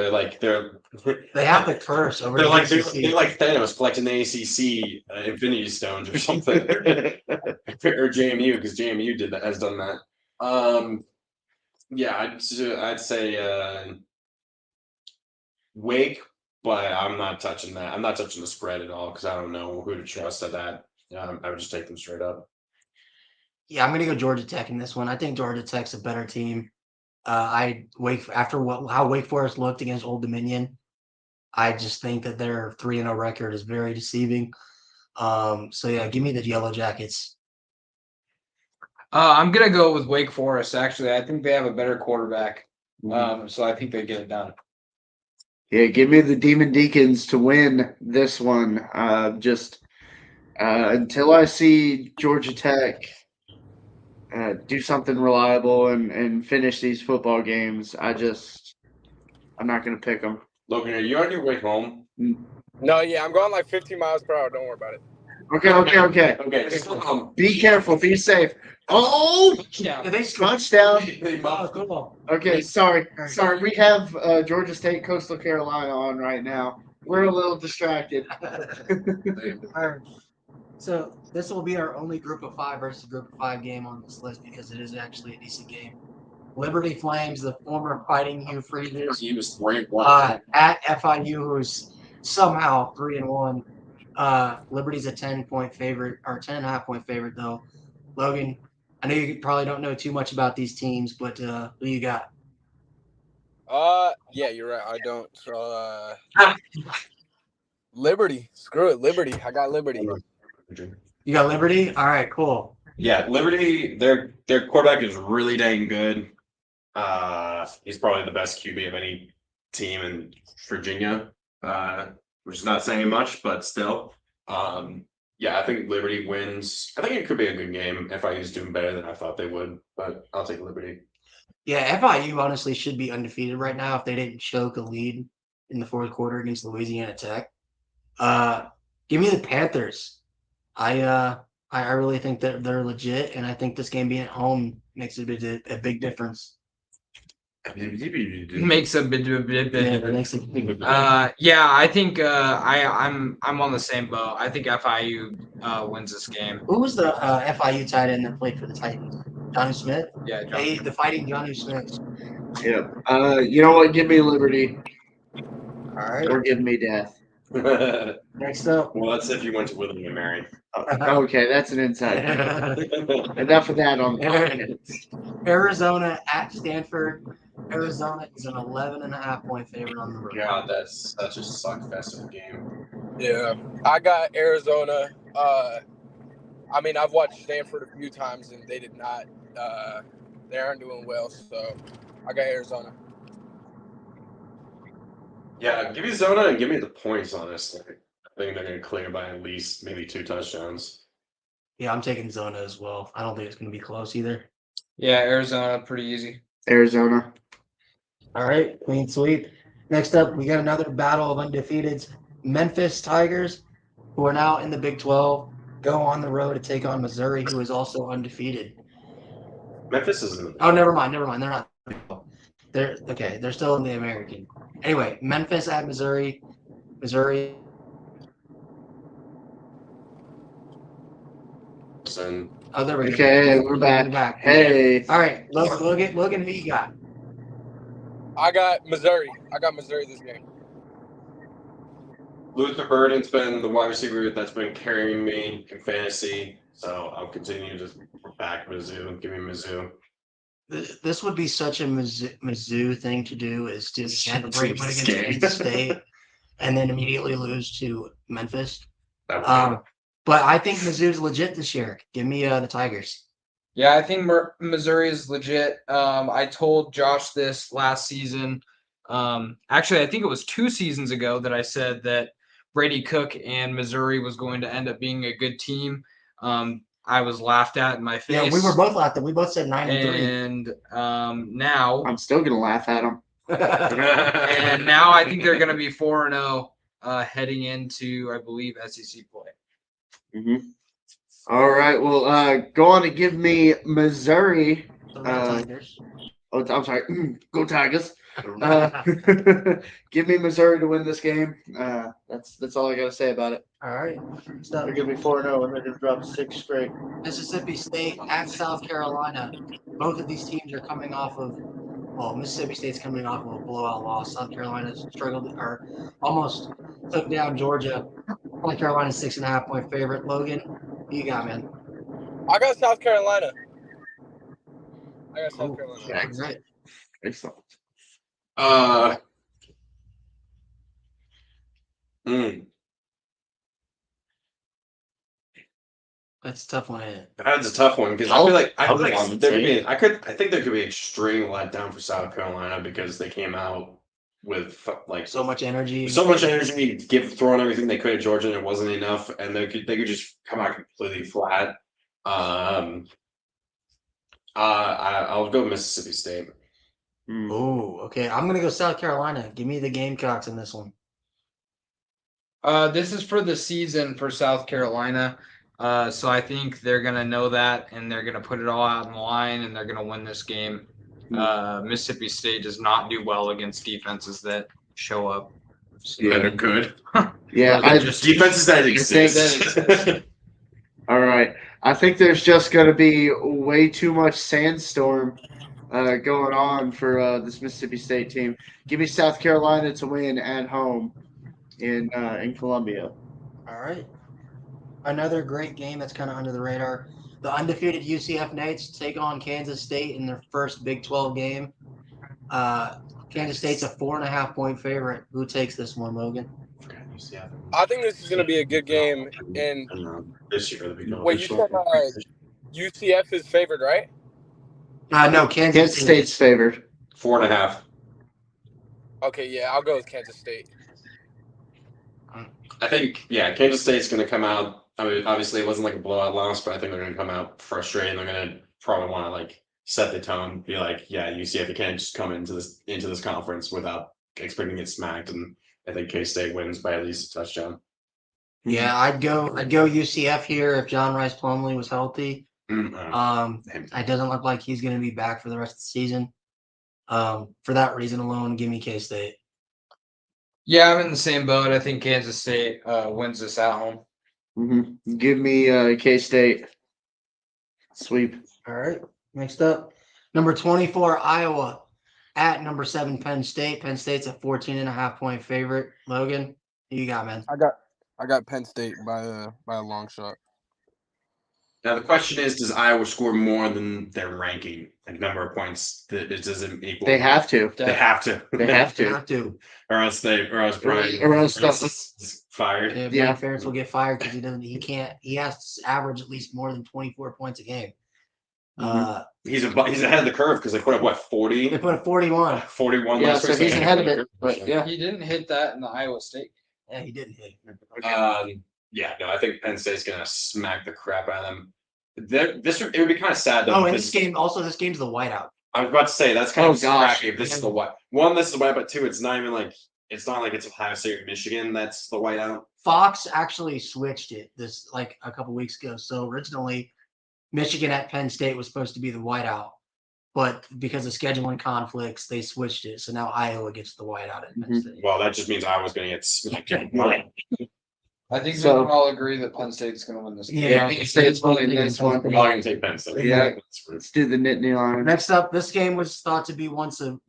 [SPEAKER 7] have the curse over.
[SPEAKER 4] They're like Thanos collecting the ACC Infinity Stones or something, or JMU because JMU has done that. Yeah, I'd say Wake but I'm not touching that. I'm not touching the spread at all because I don't know who to trust at that. I would just take them straight up.
[SPEAKER 7] Yeah, I'm gonna go Georgia Tech in this one. I think Georgia Tech's a better team. How Wake Forest looked against Old Dominion, I just think that their 3-0 record is very deceiving. So yeah, give me the Yellow Jackets.
[SPEAKER 5] I'm gonna go with Wake Forest. Actually, I think they have a better quarterback. So I think they get it done.
[SPEAKER 8] Yeah, give me the Demon Deacons to win this one. Until I see Georgia Tech do something reliable and finish these football games, I'm not going to pick them.
[SPEAKER 4] Logan, are you on your way home?
[SPEAKER 6] No, yeah, I'm going like 15 miles per hour. Don't worry about it.
[SPEAKER 8] Okay. Just be careful. Be safe. Oh, touchdown. Okay, sorry. We have Georgia State, Coastal Carolina on right now. We're a little distracted.
[SPEAKER 7] So this will be our only Group of 5 versus Group of 5 game on this list because it is actually a decent game. Liberty Flames, the former Fighting Hugh Freezers,
[SPEAKER 4] He was ranked
[SPEAKER 7] at FIU, who's somehow 3-1. Liberty's a 10-point favorite or 10.5-point favorite though. Logan, I know you probably don't know too much about these teams, but who you got?
[SPEAKER 6] Yeah, you're right. I don't. So, Liberty. Screw it, Liberty. I got Liberty.
[SPEAKER 7] You got Liberty? All right, cool.
[SPEAKER 4] Yeah, Liberty. Their quarterback is really dang good. He's probably the best QB of any team in Virginia, which is not saying much, but still. Yeah, I think Liberty wins. I think it could be a good game. FIU's doing better than I thought they would, but I'll take Liberty.
[SPEAKER 7] Yeah, FIU honestly should be undefeated right now if they didn't choke a lead in the fourth quarter against Louisiana Tech. Give me the Panthers. I really think that they're legit, and I think this game being at home makes a big difference.
[SPEAKER 5] Makes a bit.
[SPEAKER 7] Yeah,
[SPEAKER 5] I think I'm on the same boat. I think FIU wins this game.
[SPEAKER 7] Who was the FIU tight end that played for the Titans? Johnny Smith?
[SPEAKER 5] Yeah,
[SPEAKER 7] Hey, the fighting Johnny Smith.
[SPEAKER 8] Yep. You know what? Give me Liberty.
[SPEAKER 7] All right.
[SPEAKER 8] Or give me death.
[SPEAKER 7] Next up.
[SPEAKER 4] Well, that's if you went to William and Mary.
[SPEAKER 8] Okay, that's an insight. Enough of that on
[SPEAKER 7] Arizona at Stanford. Arizona is an 11.5-point favorite on the road.
[SPEAKER 4] God, that's such a suck fest of a game.
[SPEAKER 6] Yeah, I got Arizona. I mean, I've watched Stanford a few times, and they did not. They aren't doing well, so I got Arizona.
[SPEAKER 4] Yeah, give me Zona and give me the points, honestly. I think they're going to clear by at least maybe 2 touchdowns.
[SPEAKER 7] Yeah, I'm taking Zona as well. I don't think it's going to be close either.
[SPEAKER 5] Yeah, Arizona, pretty easy.
[SPEAKER 8] Arizona.
[SPEAKER 7] All right, clean sweep. Next up, we got another battle of undefeateds. Memphis Tigers, who are now in the Big 12, go on the road to take on Missouri, who is also undefeated.
[SPEAKER 4] Memphis is in the...
[SPEAKER 7] Oh, never mind. They're not. They're still in the American. Anyway, Memphis at Missouri. Missouri. Oh, there we go.
[SPEAKER 8] Okay, we're back. Hey.
[SPEAKER 7] All right, Logan, who you got?
[SPEAKER 6] I got Missouri. I got Missouri this game.
[SPEAKER 4] Luther Burden's been the wide receiver that's been carrying me in fantasy, so I'll continue to back Mizzou. Give me Mizzou.
[SPEAKER 7] This would be such a Mizzou thing to do, is to break against Kansas State and then immediately lose to Memphis. But I think Mizzou's legit this year. Give me the Tigers.
[SPEAKER 5] Yeah, I think Missouri is legit. I told Josh this last season. Actually, I think it was 2 seasons ago that I said that Brady Cook and Missouri was going to end up being a good team. I was laughed at in my face.
[SPEAKER 7] Yeah, we were both laughed at. We both said 9-3.
[SPEAKER 5] And now
[SPEAKER 8] I'm still gonna laugh at them.
[SPEAKER 5] And now I think they're going to be 4-0 heading into, I believe, SEC play.
[SPEAKER 8] Mm-hmm. All right. Well, go on and give me Missouri.
[SPEAKER 7] Tigers.
[SPEAKER 8] Oh, I'm sorry. Go Tigers. Give me Missouri to win this game. That's all I got to say about it.
[SPEAKER 7] All right. So,
[SPEAKER 8] They're going to be 4-0 and they're going to drop 6 straight.
[SPEAKER 7] Mississippi State at South Carolina. Both of these teams are coming off of well, Mississippi State's coming off of a blowout loss. South Carolina struggled or almost took down Georgia. South Carolina's 6.5-point favorite. Logan, who you got, man?
[SPEAKER 6] I got South Carolina.
[SPEAKER 7] Cool.
[SPEAKER 8] Yeah,
[SPEAKER 7] All right.
[SPEAKER 8] excellent.
[SPEAKER 7] That's a tough one.
[SPEAKER 4] That's a tough one because I feel like I think there could be extreme letdown for South Carolina because they came out with like
[SPEAKER 7] So much energy.
[SPEAKER 4] throwing everything they could at Georgia and it wasn't enough, and they could just come out completely flat. I'll go Mississippi State.
[SPEAKER 7] Oh, okay. I'm gonna go South Carolina. Give me the Gamecocks in this one.
[SPEAKER 5] This is for the season for South Carolina. So I think they're gonna know that, and they're gonna put it all out in the line, and they're gonna win this game. Mississippi State does not do well against defenses that show up. So,
[SPEAKER 4] They're good.
[SPEAKER 8] Yeah,
[SPEAKER 4] Defenses that exist.
[SPEAKER 8] All right. I think there's just going to be way too much sandstorm going on for this Mississippi State team. Give me South Carolina to win at home in Columbia.
[SPEAKER 7] All right. Another great game that's kind of under the radar. The undefeated UCF Knights take on Kansas State in their first Big 12 game. Kansas State's a 4.5-point favorite. Who takes this one, Logan?
[SPEAKER 6] I think this is going to be a good game. And
[SPEAKER 4] This year,
[SPEAKER 6] wait, you said UCF is favored, right?
[SPEAKER 7] No,
[SPEAKER 8] Kansas State's favored.
[SPEAKER 4] 4.5.
[SPEAKER 6] Okay, yeah, I'll go with Kansas State.
[SPEAKER 4] I think, Kansas State's going to come out. I mean, obviously, it wasn't like a blowout loss, but I think they're going to come out frustrated. They're going to probably want to like set the tone, be like, UCF, you can't just come into this conference without expecting to get smacked. And I think K-State wins by at least a touchdown.
[SPEAKER 7] Yeah, I'd go UCF here if John Rice Plumlee was healthy. It doesn't look like he's going to be back for the rest of the season. For that reason alone, give me K-State.
[SPEAKER 5] Yeah, I'm in the same boat. I think Kansas State wins this at home.
[SPEAKER 8] Mm-hmm. Give me K-State. Sweep.
[SPEAKER 7] All right. Next up, number 24, Iowa at number 7, Penn State. Penn State's a 14.5-point favorite. Logan, who you got, man?
[SPEAKER 6] I got Penn State by a long shot.
[SPEAKER 4] Now the question is, does Iowa score more than their ranking and number of points that it doesn't equal?
[SPEAKER 8] They have to.
[SPEAKER 4] They have to.
[SPEAKER 8] They have
[SPEAKER 7] They
[SPEAKER 8] to.
[SPEAKER 7] have to.
[SPEAKER 4] Or else Brian is fired.
[SPEAKER 7] Yeah, Brian Ferentz will get fired because he has to average at least more than 24 points a game.
[SPEAKER 4] He's ahead of the curve because they put up 40?
[SPEAKER 7] They put up 41.
[SPEAKER 4] 41
[SPEAKER 8] Yeah,
[SPEAKER 4] last
[SPEAKER 8] so
[SPEAKER 4] week.
[SPEAKER 8] he's ahead of it. But yeah.
[SPEAKER 5] He didn't hit that in the Iowa State.
[SPEAKER 7] Yeah, he didn't hit.
[SPEAKER 4] I think Penn State's gonna smack the crap out of them. It would be kind of sad though.
[SPEAKER 7] Oh, and this game's the whiteout.
[SPEAKER 4] I was about to say that's kind of
[SPEAKER 8] gosh.
[SPEAKER 4] scrappy if this is the white. One, this is the whiteout, but two, it's not like it's Ohio State or Michigan that's the whiteout.
[SPEAKER 7] Fox actually switched it this like a couple weeks ago. So originally, Michigan at Penn State was supposed to be the whiteout, but because of scheduling conflicts, they switched it. So now Iowa gets the whiteout at Penn State.
[SPEAKER 4] Well, that just means Iowa's going to get smacked.
[SPEAKER 5] I think we can all agree that Penn State's going to win this game.
[SPEAKER 7] Yeah,
[SPEAKER 8] Penn State's winning this one.
[SPEAKER 4] We're all going to take Penn State.
[SPEAKER 8] Yeah. Let's do the Nittany line.
[SPEAKER 7] Next up, this game was thought to be once an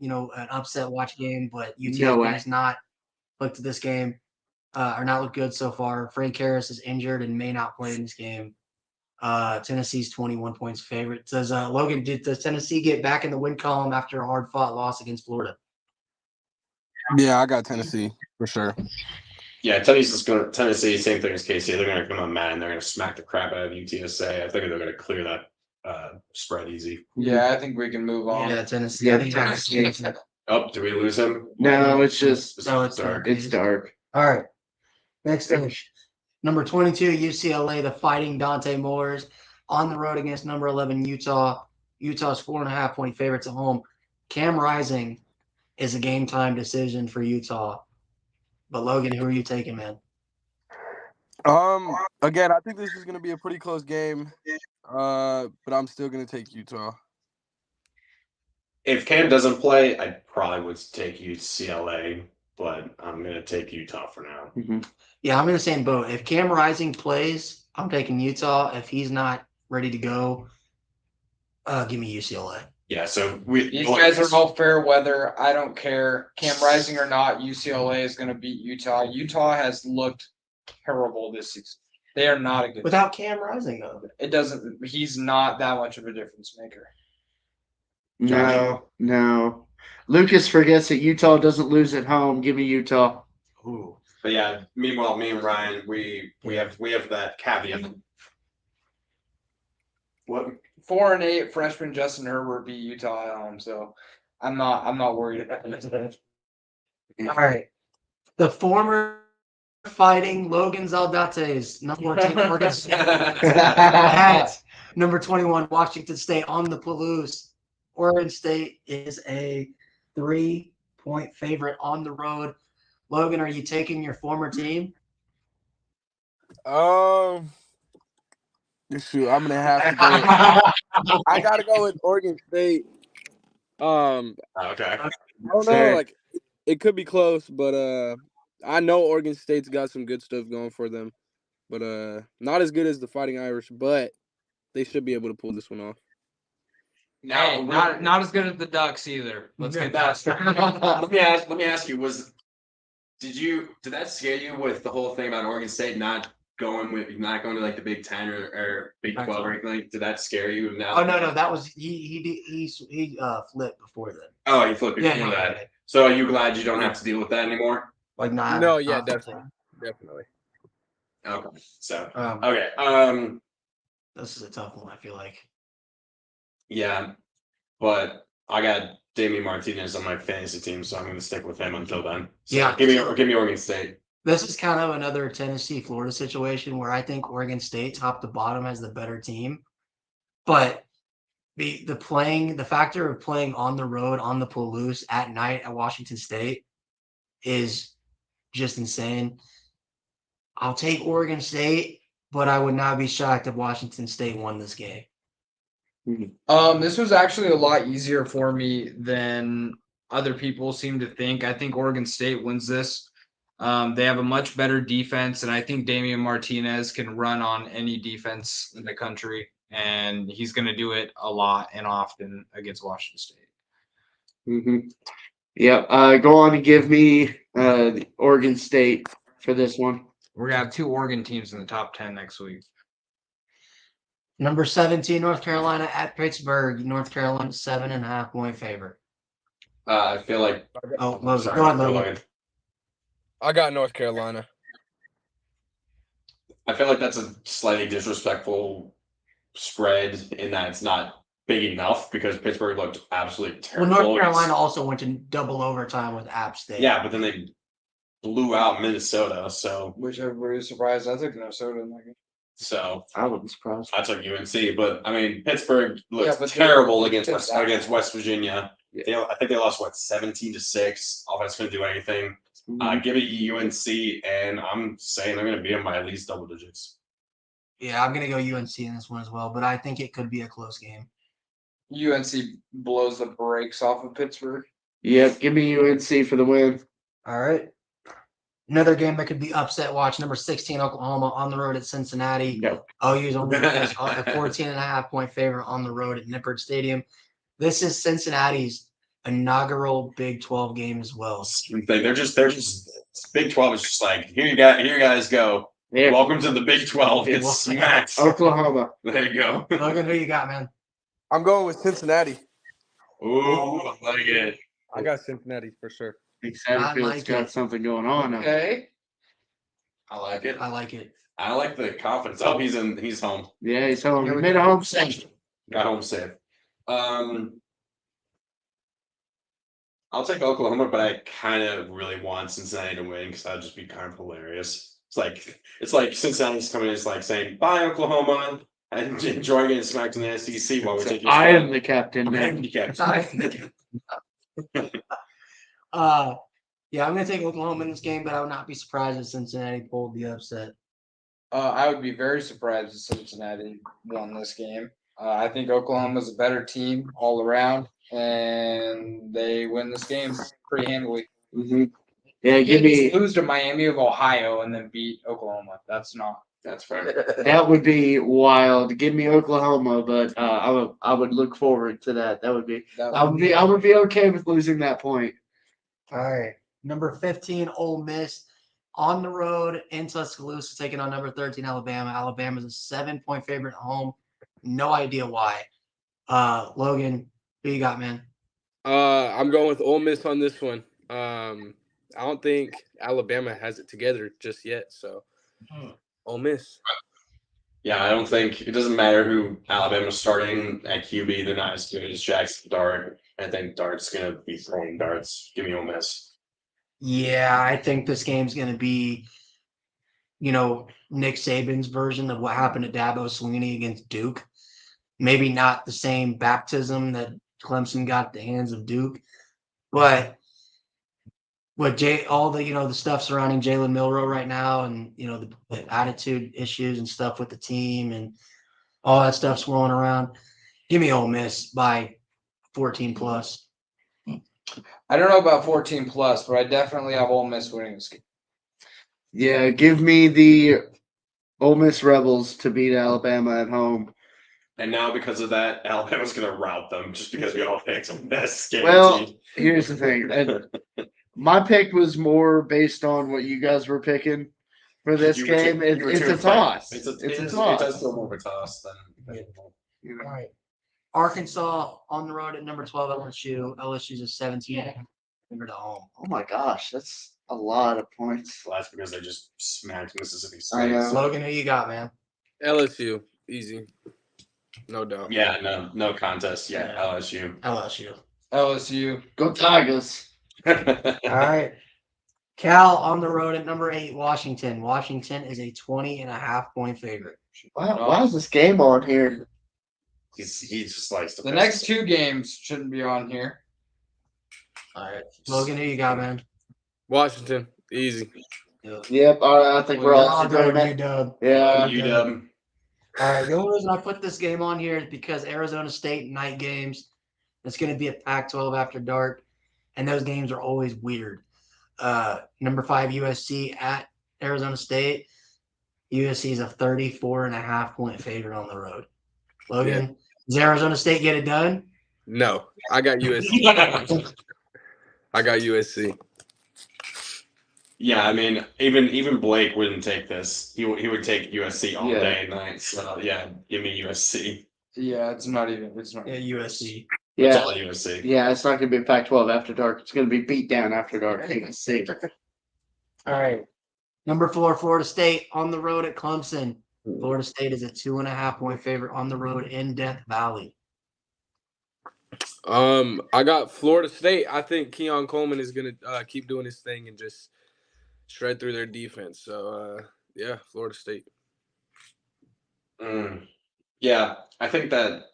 [SPEAKER 7] upset watch game, but
[SPEAKER 8] No way.
[SPEAKER 7] UTSA has not looked at this game, or not looked good so far. Frank Harris is injured and may not play in this game. Tennessee's 21 points favorite. Says Logan, does Tennessee get back in the win column after a hard-fought loss against Florida?
[SPEAKER 6] Yeah, I got Tennessee for sure.
[SPEAKER 4] Yeah, Tennessee, same thing as KC. They're going to come on mad and they're going to smack the crap out of UTSA. I think they're going to clear that spread easy.
[SPEAKER 5] Yeah, I think we can move on.
[SPEAKER 7] Yeah, Tennessee.
[SPEAKER 8] Yeah,
[SPEAKER 7] I think
[SPEAKER 8] Tennessee.
[SPEAKER 4] Oh, do we lose him?
[SPEAKER 8] No, it's just
[SPEAKER 7] it's
[SPEAKER 4] dark.
[SPEAKER 8] It's dark.
[SPEAKER 7] All right. Next up, number 22, UCLA, the Fighting Dante Moores, on the road against number 11, Utah. Utah's 4.5-point favorites at home. Cam Rising is a game-time decision for Utah. But Logan, who are you taking, man?
[SPEAKER 6] Again, I think this is going to be a pretty close game, but I'm still going to take Utah.
[SPEAKER 4] If Cam doesn't play, I probably would take UCLA, but I'm going to take Utah for now.
[SPEAKER 8] Mm-hmm.
[SPEAKER 7] Yeah, I'm in the same boat. If Cam Rising plays, I'm taking Utah. If he's not ready to go, give me UCLA.
[SPEAKER 4] Yeah, so
[SPEAKER 5] These guys are all fair weather. I don't care. Cam Rising or not, UCLA is going to beat Utah. Utah has looked terrible this season. They are not a good
[SPEAKER 7] Without Cam Rising, though.
[SPEAKER 5] It doesn't. He's not that much of a difference maker.
[SPEAKER 8] No. Lucas forgets that Utah doesn't lose at home. Give me Utah.
[SPEAKER 7] Ooh.
[SPEAKER 4] But yeah, meanwhile, me and Ryan, we have that caveat. What?
[SPEAKER 5] 4-8 freshman Justin Herbert beat Utah at home, so I'm not worried about it.
[SPEAKER 7] All right. The former fighting Logan Saldate's number 14 Oregon State at number 21 Washington State on the Palouse. Oregon State is a 3-point favorite on the road. Logan, are you taking your former team?
[SPEAKER 6] Shoot, I'm gonna have to go. I gotta go with Oregon State.
[SPEAKER 4] Okay.
[SPEAKER 6] I don't know, like it could be close, but I know Oregon State's got some good stuff going for them, but not as good as the Fighting Irish, but they should be able to pull this one off.
[SPEAKER 5] Hey, not as good as the Ducks either. Let's get that.
[SPEAKER 4] Let me ask you, did that scare you with the whole thing about Oregon State not going to like the Big 10 or Big 12 or anything? Like, did that scare you? Now?
[SPEAKER 7] Oh no, that was he flipped before then.
[SPEAKER 4] Oh, he flipped before that. Yeah. So are you glad you don't have to deal with that anymore?
[SPEAKER 7] Like not.
[SPEAKER 6] No, yeah, definitely.
[SPEAKER 4] Okay. So
[SPEAKER 7] okay. This is a tough one, I feel like.
[SPEAKER 4] Yeah, but I got Damian Martinez on my fantasy team, so I'm going to stick with him until then. So
[SPEAKER 7] yeah,
[SPEAKER 4] give me Oregon State.
[SPEAKER 7] This is kind of another Tennessee-Florida situation where I think Oregon State, top to bottom, has the better team, but the factor of playing on the road on the Palouse at night at Washington State is just insane. I'll take Oregon State, but I would not be shocked if Washington State won this game.
[SPEAKER 5] This was actually a lot easier for me than other people seem to think. I think Oregon State wins this. They have a much better defense, and I think Damian Martinez can run on any defense in the country, and he's going to do it a lot and often against Washington State.
[SPEAKER 8] Mm-hmm. Yeah, go on and give me Oregon State for this one.
[SPEAKER 5] We're going to have 2 Oregon teams in the top 10 next week.
[SPEAKER 7] Number 17, North Carolina at Pittsburgh. North Carolina 7.5-point favorite.
[SPEAKER 4] I feel like.
[SPEAKER 7] Oh, Logan. Go on, Logan.
[SPEAKER 6] I got North Carolina.
[SPEAKER 4] I feel like that's a slightly disrespectful spread in that it's not big enough because Pittsburgh looked absolutely terrible.
[SPEAKER 7] Well, North Carolina also went to double overtime with App State.
[SPEAKER 4] Yeah, but then they blew out Minnesota, so.
[SPEAKER 5] Which everybody was surprised. I took Minnesota in that game.
[SPEAKER 4] So
[SPEAKER 8] I wasn't surprised.
[SPEAKER 4] I took UNC, but I mean Pittsburgh looks terrible against West Virginia. Yeah. I think they lost 17-6. Offense couldn't do anything. Give it UNC, and I'm saying they're going to beat them by at least double digits.
[SPEAKER 7] Yeah, I'm going to go UNC in this one as well, but I think it could be a close game.
[SPEAKER 5] UNC blows the brakes off of Pittsburgh.
[SPEAKER 8] Yep, give me UNC for the win.
[SPEAKER 7] All right. Another game that could be upset watch. Number 16, Oklahoma on the road at Cincinnati.
[SPEAKER 8] Yep.
[SPEAKER 7] OU's only a 14.5-point favorite on the road at Nippert Stadium. This is Cincinnati's inaugural Big 12 game as well.
[SPEAKER 4] They're just Big 12 is just like here you guys go. Yeah. Welcome to the Big 12. It's smacked.
[SPEAKER 8] Oklahoma.
[SPEAKER 4] There you go.
[SPEAKER 7] Logan, who you got, man?
[SPEAKER 6] I'm going with Cincinnati.
[SPEAKER 4] Ooh, I like it.
[SPEAKER 6] I got Cincinnati for sure.
[SPEAKER 8] Satterfield's got something going on.
[SPEAKER 5] Okay.
[SPEAKER 4] I like it.
[SPEAKER 7] I like it.
[SPEAKER 4] I like the confidence. Oh, he's home.
[SPEAKER 8] Yeah, he's home. He made a home safe.
[SPEAKER 4] Got home safe. I'll take Oklahoma, but I kind of really want Cincinnati to win because that'd just be kind of hilarious. It's like Cincinnati's coming in, it's like saying bye Oklahoma and enjoying getting smacked in the SEC while we take your
[SPEAKER 8] I am the captain.
[SPEAKER 7] Yeah, I'm going to take Oklahoma in this game, but I would not be surprised if Cincinnati pulled the upset.
[SPEAKER 5] I would be very surprised if Cincinnati won this game. I think Oklahoma's a better team all around, and they win this game pretty handily.
[SPEAKER 8] Mm-hmm. Yeah,
[SPEAKER 5] You
[SPEAKER 8] give
[SPEAKER 5] can't just
[SPEAKER 8] me.
[SPEAKER 5] lose to Miami of Ohio and then beat Oklahoma. That's fair.
[SPEAKER 8] That would be wild. Give me Oklahoma, but I would look forward to that. I would be okay with losing that point.
[SPEAKER 7] All right. Number 15, Ole Miss on the road in Tuscaloosa, taking on number 13, Alabama. Alabama's a 7-point favorite at home. No idea why. Logan, who you got, man?
[SPEAKER 6] I'm going with Ole Miss on this one. I don't think Alabama has it together just yet, so Ole Miss.
[SPEAKER 4] Yeah, I don't think it doesn't matter who Alabama's starting at QB. They're not as good as Jackson Dart. I think Dart's gonna be throwing darts. Give me Ole Miss.
[SPEAKER 7] Yeah, I think this game's going to be, Nick Saban's version of what happened to Dabo Swinney against Duke. Maybe not the same baptism that Clemson got at the hands of Duke, but what all the the stuff surrounding Jalen Milroe right now, and the attitude issues and stuff with the team and all that stuff swirling around. Give me Ole Miss by 14 plus.
[SPEAKER 5] I don't know about 14 plus, but I definitely have Ole Miss winning this game.
[SPEAKER 8] Yeah, give me the Ole Miss Rebels to beat Alabama at home.
[SPEAKER 4] And now because of that, Alabama's going to rout them just because we all picked Ole Miss.
[SPEAKER 8] Well, here's the thing. My pick was more based on what you guys were picking for this game. It's a toss. It's a toss.
[SPEAKER 4] It does feel more of a toss than
[SPEAKER 7] All right. Arkansas on the road at number 12, LSU. LSU's a 17 favorite at home.
[SPEAKER 8] Oh my gosh, that's a lot of points.
[SPEAKER 4] Well, that's because they just smacked Mississippi
[SPEAKER 8] I know.
[SPEAKER 4] State.
[SPEAKER 7] Logan, who you got, man?
[SPEAKER 6] LSU, easy, no doubt.
[SPEAKER 4] Yeah, no contest. Yeah, LSU.
[SPEAKER 5] LSU.
[SPEAKER 8] Go Tigers.
[SPEAKER 7] All right. Cal on the road at number 8, Washington. Washington is a 20.5-point favorite.
[SPEAKER 8] Why is this game on here?
[SPEAKER 4] He just likes to.
[SPEAKER 5] The next two games shouldn't be on here.
[SPEAKER 7] All right. Logan, who you got, man?
[SPEAKER 6] Washington, easy.
[SPEAKER 8] Yep. All right, I think we're all
[SPEAKER 7] going
[SPEAKER 8] doing
[SPEAKER 7] to
[SPEAKER 8] that. Yeah.
[SPEAKER 4] UW.
[SPEAKER 7] All right. The only reason I put this game on here is because Arizona State night games. It's going to be a Pac-12 after dark, and those games are always weird. Number 5 USC at Arizona State. USC is a 34.5-point favorite on the road. Logan, does Arizona State get it done?
[SPEAKER 6] No, I got USC. I got USC.
[SPEAKER 4] Yeah, I mean, even Blake wouldn't take this. He would take USC all day and night. So yeah, give me USC.
[SPEAKER 5] Yeah, it's not.
[SPEAKER 7] Yeah, USC.
[SPEAKER 4] It's
[SPEAKER 8] Yeah.
[SPEAKER 4] all USC.
[SPEAKER 8] Yeah, it's not going to be Pac-12 after dark. It's going to be beat down after dark.
[SPEAKER 7] All right. Number 4, Florida State on the road at Clemson. Florida State is a 2.5-point favorite on the road in Death Valley.
[SPEAKER 6] I got Florida State. I think Keon Coleman is gonna keep doing his thing and just shred through their defense. So yeah, Florida State.
[SPEAKER 4] Yeah, I think that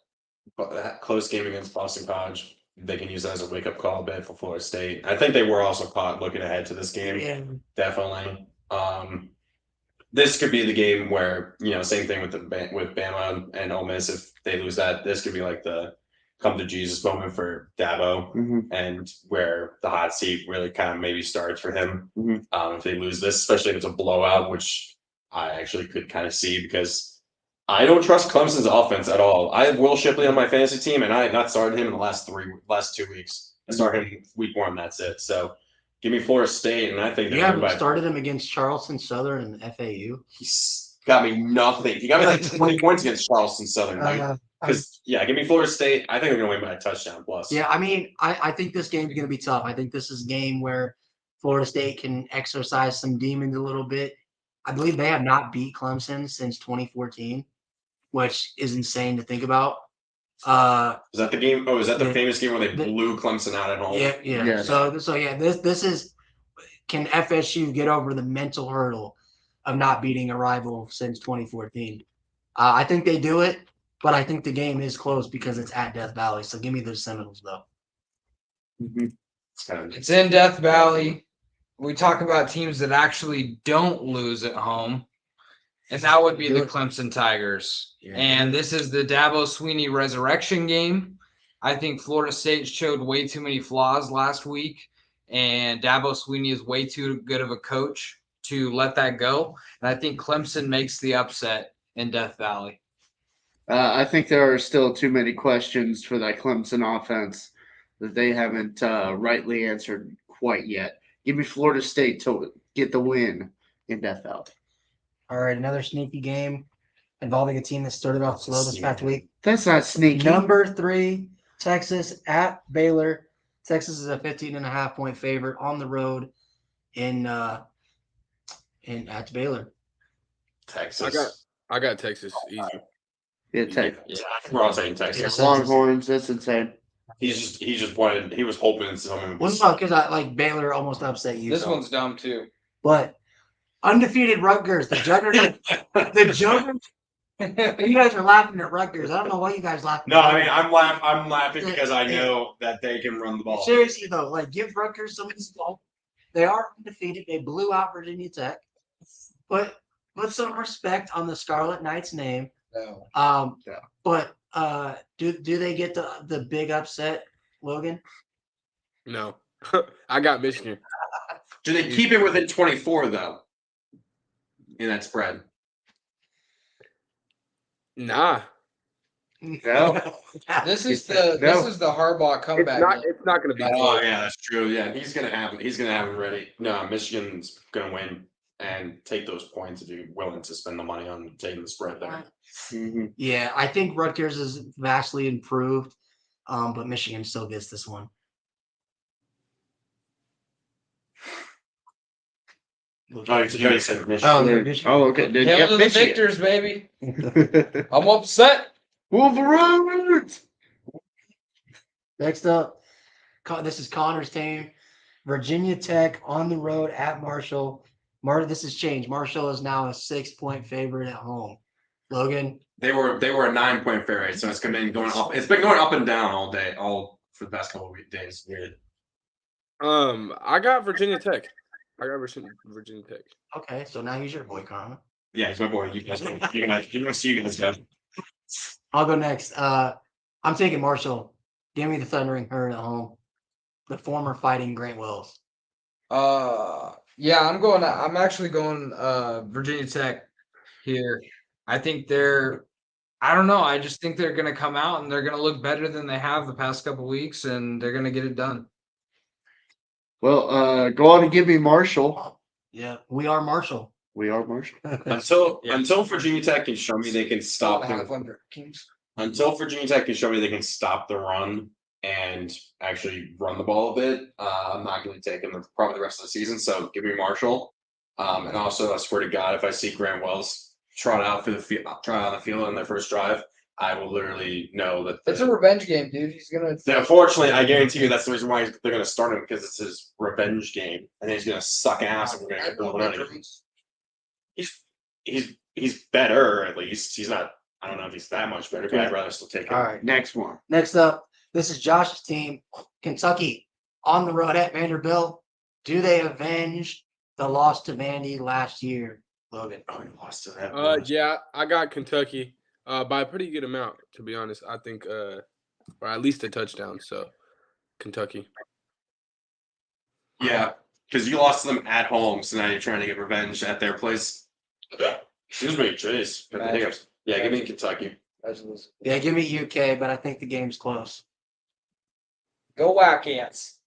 [SPEAKER 4] close game against Boston College, they can use that as a wake up call a bit for Florida State. I think they were also caught looking ahead to this game.
[SPEAKER 7] Yeah.
[SPEAKER 4] Definitely. This could be the game where, same thing with Bama and Ole Miss. If they lose that, this could be like the come to Jesus moment for Dabo, and where the hot seat really kind of maybe starts for him. If they lose this, especially if it's a blowout, which I actually could kind of see because I don't trust Clemson's offense at all. I have Will Shipley on my fantasy team, and I have not started him in the last 2 weeks. I started him week 1. That's it. So give me Florida State, and I think
[SPEAKER 7] You haven't started him against Charleston Southern and FAU.
[SPEAKER 4] He's got me nothing. He got me like 20 points against Charleston Southern. Give me Florida State. I think they're going to win by a touchdown plus.
[SPEAKER 7] Yeah, I mean, I think this game's going to be tough. I think this is a game where Florida State can exercise some demons a little bit. I believe they have not beat Clemson since 2014, which is insane to think about.
[SPEAKER 4] Is that the game? Oh, is that the famous game where they blew Clemson out at home?
[SPEAKER 7] Yeah. So this is, can FSU get over the mental hurdle of not beating a rival since 2014? I think they do it, but I think the game is close because it's at Death Valley. So give me those Seminoles though.
[SPEAKER 5] It's in Death Valley. We talk about teams that actually don't lose at home, and that would be the Clemson Tigers. Yeah. And this is the Dabo Swinney resurrection game. I think Florida State showed way too many flaws last week, and Dabo Swinney is way too good of a coach to let that go. And I think Clemson makes the upset in Death Valley.
[SPEAKER 8] I think there are still too many questions for that Clemson offense that they haven't rightly answered quite yet. Give me Florida State to get the win in Death Valley.
[SPEAKER 7] All right, another sneaky game involving a team that started off slow this past week.
[SPEAKER 8] That's not sneaky.
[SPEAKER 7] Number 3, Texas at Baylor. Texas is a 15.5-point favorite on the road in at Baylor.
[SPEAKER 4] Texas.
[SPEAKER 6] I got Texas easy.
[SPEAKER 8] Yeah, Texas.
[SPEAKER 4] We're all saying Texas.
[SPEAKER 8] Longhorns, that's insane.
[SPEAKER 4] He was hoping someone
[SPEAKER 7] Well,
[SPEAKER 4] would
[SPEAKER 7] no, because Baylor almost upset you.
[SPEAKER 5] This one's dumb too.
[SPEAKER 7] But undefeated Rutgers, the juggernaut. The juggernaut. You guys are laughing at Rutgers. I don't know why you guys laughing.
[SPEAKER 4] No, I mean I'm laughing because I know that they can run the ball.
[SPEAKER 7] Seriously though, like give Rutgers some of this ball. They are undefeated. They blew out Virginia Tech. But put some respect on the Scarlet Knights name.
[SPEAKER 5] No.
[SPEAKER 8] Yeah.
[SPEAKER 7] But do they get the big upset, Logan?
[SPEAKER 6] No. I got Michigan.
[SPEAKER 4] Do they keep it within 24 though? In that spread.
[SPEAKER 6] Nah.
[SPEAKER 8] No.
[SPEAKER 5] This is the Harbaugh comeback.
[SPEAKER 6] It's not going to be
[SPEAKER 4] Oh
[SPEAKER 6] close.
[SPEAKER 4] yeah, that's true. Yeah, he's gonna have him ready. No, Michigan's gonna win and take those points if you're willing to spend the money on taking the spread there.
[SPEAKER 8] Mm-hmm.
[SPEAKER 7] Yeah, I think Rutgers is vastly improved, but Michigan still gets this one.
[SPEAKER 4] Oh, you said Michigan.
[SPEAKER 7] Oh, they're Michigan.
[SPEAKER 8] Oh, okay. Then
[SPEAKER 5] Hail to the victors, baby. I'm upset.
[SPEAKER 8] Wolverines!
[SPEAKER 7] Next up, this is Connor's team. Virginia Tech on the road at Marshall. This has changed. Marshall is now a 6-point favorite at home. Logan?
[SPEAKER 4] They were a 9-point favorite, so it's been going up. It's been going up and down all for the past couple of days. Weird.
[SPEAKER 6] I got Virginia Tech. Virginia Tech.
[SPEAKER 7] Okay, so now he's your boy, Connor.
[SPEAKER 4] Yeah, he's my boy. You guys go.
[SPEAKER 7] I'll go next. I'm taking Marshall. Give me the Thundering Herd at home. The former Fighting Grant Wells.
[SPEAKER 5] Yeah, I'm actually going Virginia Tech here. I think I don't know. I just think they're going to come out and they're going to look better than they have the past couple weeks, and they're going to get it done.
[SPEAKER 8] Well, go on and give me Marshall.
[SPEAKER 7] Yeah, we are Marshall.
[SPEAKER 8] We are Marshall.
[SPEAKER 4] Until Virginia Tech can show me they can stop Until Virginia Tech can show me they can stop the run and actually run the ball a bit, I'm not going to take them probably the rest of the season. So give me Marshall. And also, I swear to God, if I see Grant Wells trot out on the field on their first drive, I will literally know that
[SPEAKER 5] it's a revenge game, dude. He's gonna.
[SPEAKER 4] Unfortunately, I guarantee you that's the reason why they're going to start him, because it's his revenge game, and then he's going to suck ass, and we're going to get blown out of him. He's better, at least. He's not. I don't know if he's that much better, but I'd rather still take him.
[SPEAKER 7] All right,
[SPEAKER 8] next one.
[SPEAKER 7] Next up, this is Josh's team, Kentucky, on the road at Vanderbilt. Do they avenge the loss to Vandy last year, Logan?
[SPEAKER 4] Oh, he lost to that.
[SPEAKER 6] Yeah, I got Kentucky by a pretty good amount, to be honest. I think, or at least a touchdown. So, Kentucky.
[SPEAKER 4] Yeah, because you lost to them at home, so now you're trying to get revenge at their place. Excuse me, Chase. Yeah, give me Kentucky.
[SPEAKER 7] Yeah, give me UK, but I think the game's close.
[SPEAKER 5] Go Wildcats.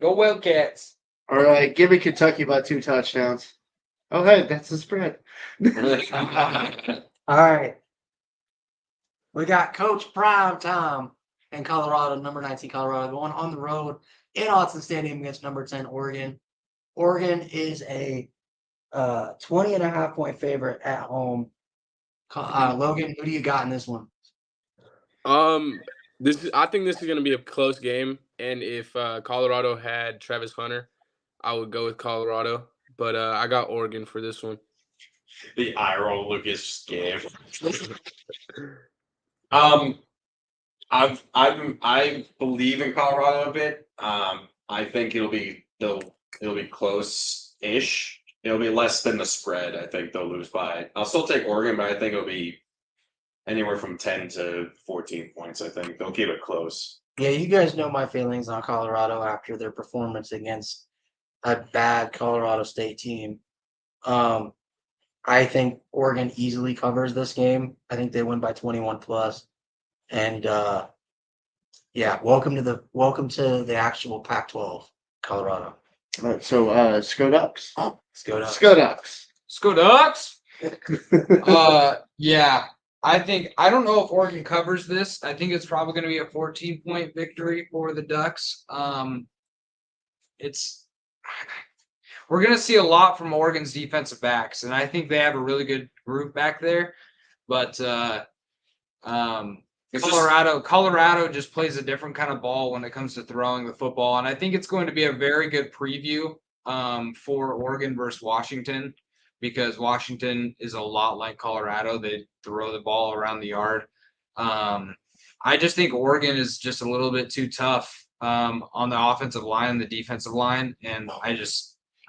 [SPEAKER 5] Go Wildcats.
[SPEAKER 8] All right, give me Kentucky by 2 touchdowns. Oh, hey, that's the spread.
[SPEAKER 7] All right. We got Coach Prime Time in Colorado, number 19 Colorado, going on the road in Autzen Stadium against number 10 Oregon. Oregon is a 20.5-point favorite at home. Logan, who do you got in this one?
[SPEAKER 6] I think this is going to be a close game, and if Colorado had Travis Hunter, I would go with Colorado, but I got Oregon for this one.
[SPEAKER 4] The eye roll Lucas gave. I believe in Colorado a bit. I think it'll be close-ish. It'll be less than the spread. I think they'll lose by. I'll still take Oregon, but I think it'll be anywhere from 10 to 14 points. I think they'll keep it close.
[SPEAKER 7] Yeah, you guys know my feelings on Colorado after their performance against a bad Colorado State team. I think Oregon easily covers this game. I think they win by 21 plus. And yeah, welcome to the actual Pac-12, Colorado.
[SPEAKER 8] All right, so Sco Ducks.
[SPEAKER 7] Let's go Ducks.
[SPEAKER 8] Sco Ducks.
[SPEAKER 5] Let's go Ducks. Yeah. I don't know if Oregon covers this. I think it's probably going to be a 14-point victory for the Ducks. We're going to see a lot from Oregon's defensive backs, and I think they have a really good group back there. But Colorado just plays a different kind of ball when it comes to throwing the football, and I think it's going to be a very good preview for Oregon versus Washington, because Washington is a lot like Colorado. They throw the ball around the yard. I just think Oregon is just a little bit too tough on the offensive line and the defensive line, and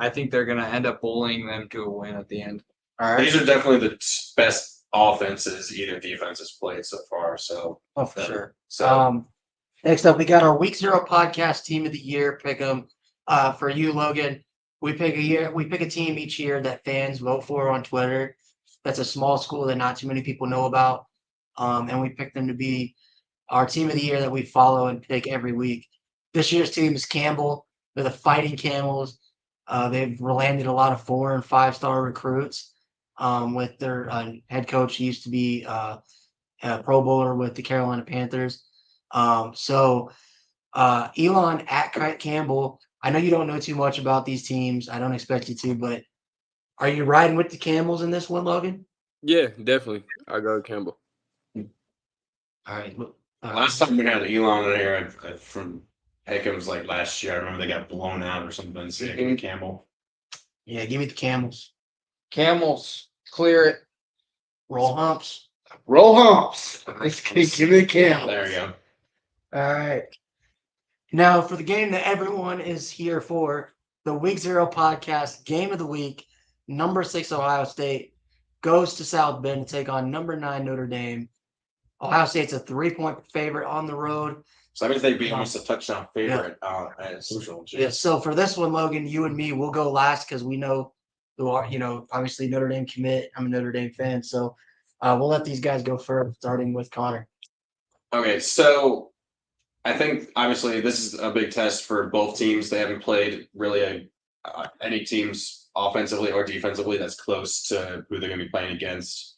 [SPEAKER 5] I think they're going to end up bullying them to a win at the end.
[SPEAKER 7] All right.
[SPEAKER 4] These are definitely the best offenses either defense has played so far. So,
[SPEAKER 7] Oh, for sure.
[SPEAKER 4] So,
[SPEAKER 7] Next up, we got our Week 0 podcast Team of the Year pick 'em. For you, Logan, we pick a team each year that fans vote for on Twitter. That's a small school that not too many people know about, and we pick them to be our Team of the Year that we follow and pick every week. This year's team is Campbell. They're the Fighting Camels. They've landed a lot of 4- and 5-star recruits. With their head coach, he used to be a Pro Bowler with the Carolina Panthers. Elon at Kite Campbell, I know you don't know too much about these teams. I don't expect you to, but are you riding with the Camels in this one, Logan?
[SPEAKER 6] Yeah, definitely. I'll go with Campbell.
[SPEAKER 7] All right.
[SPEAKER 4] last time we had Elon in here from Pickham's like last year, I remember they got blown out or something. So Campbell.
[SPEAKER 7] Yeah, give me the Camels.
[SPEAKER 5] Camels, clear it.
[SPEAKER 7] Roll humps.
[SPEAKER 8] Roll humps. Give me the Camels.
[SPEAKER 4] There you go.
[SPEAKER 7] All right. Now, for the game that everyone is here for, the Week 0 podcast game of the week, number 6 Ohio State goes to South Bend to take on number 9 Notre Dame. Ohio State's a 3-point favorite on the road.
[SPEAKER 4] So that means they'd be almost a touchdown favorite as usual.
[SPEAKER 7] Yeah, so for this one, Logan, you and me, we'll go last because we know who are, obviously Notre Dame commit. I'm a Notre Dame fan, so we'll let these guys go first, starting with Connor.
[SPEAKER 4] Okay, so I think obviously this is a big test for both teams. They haven't played really any teams offensively or defensively that's close to who they're going to be playing against.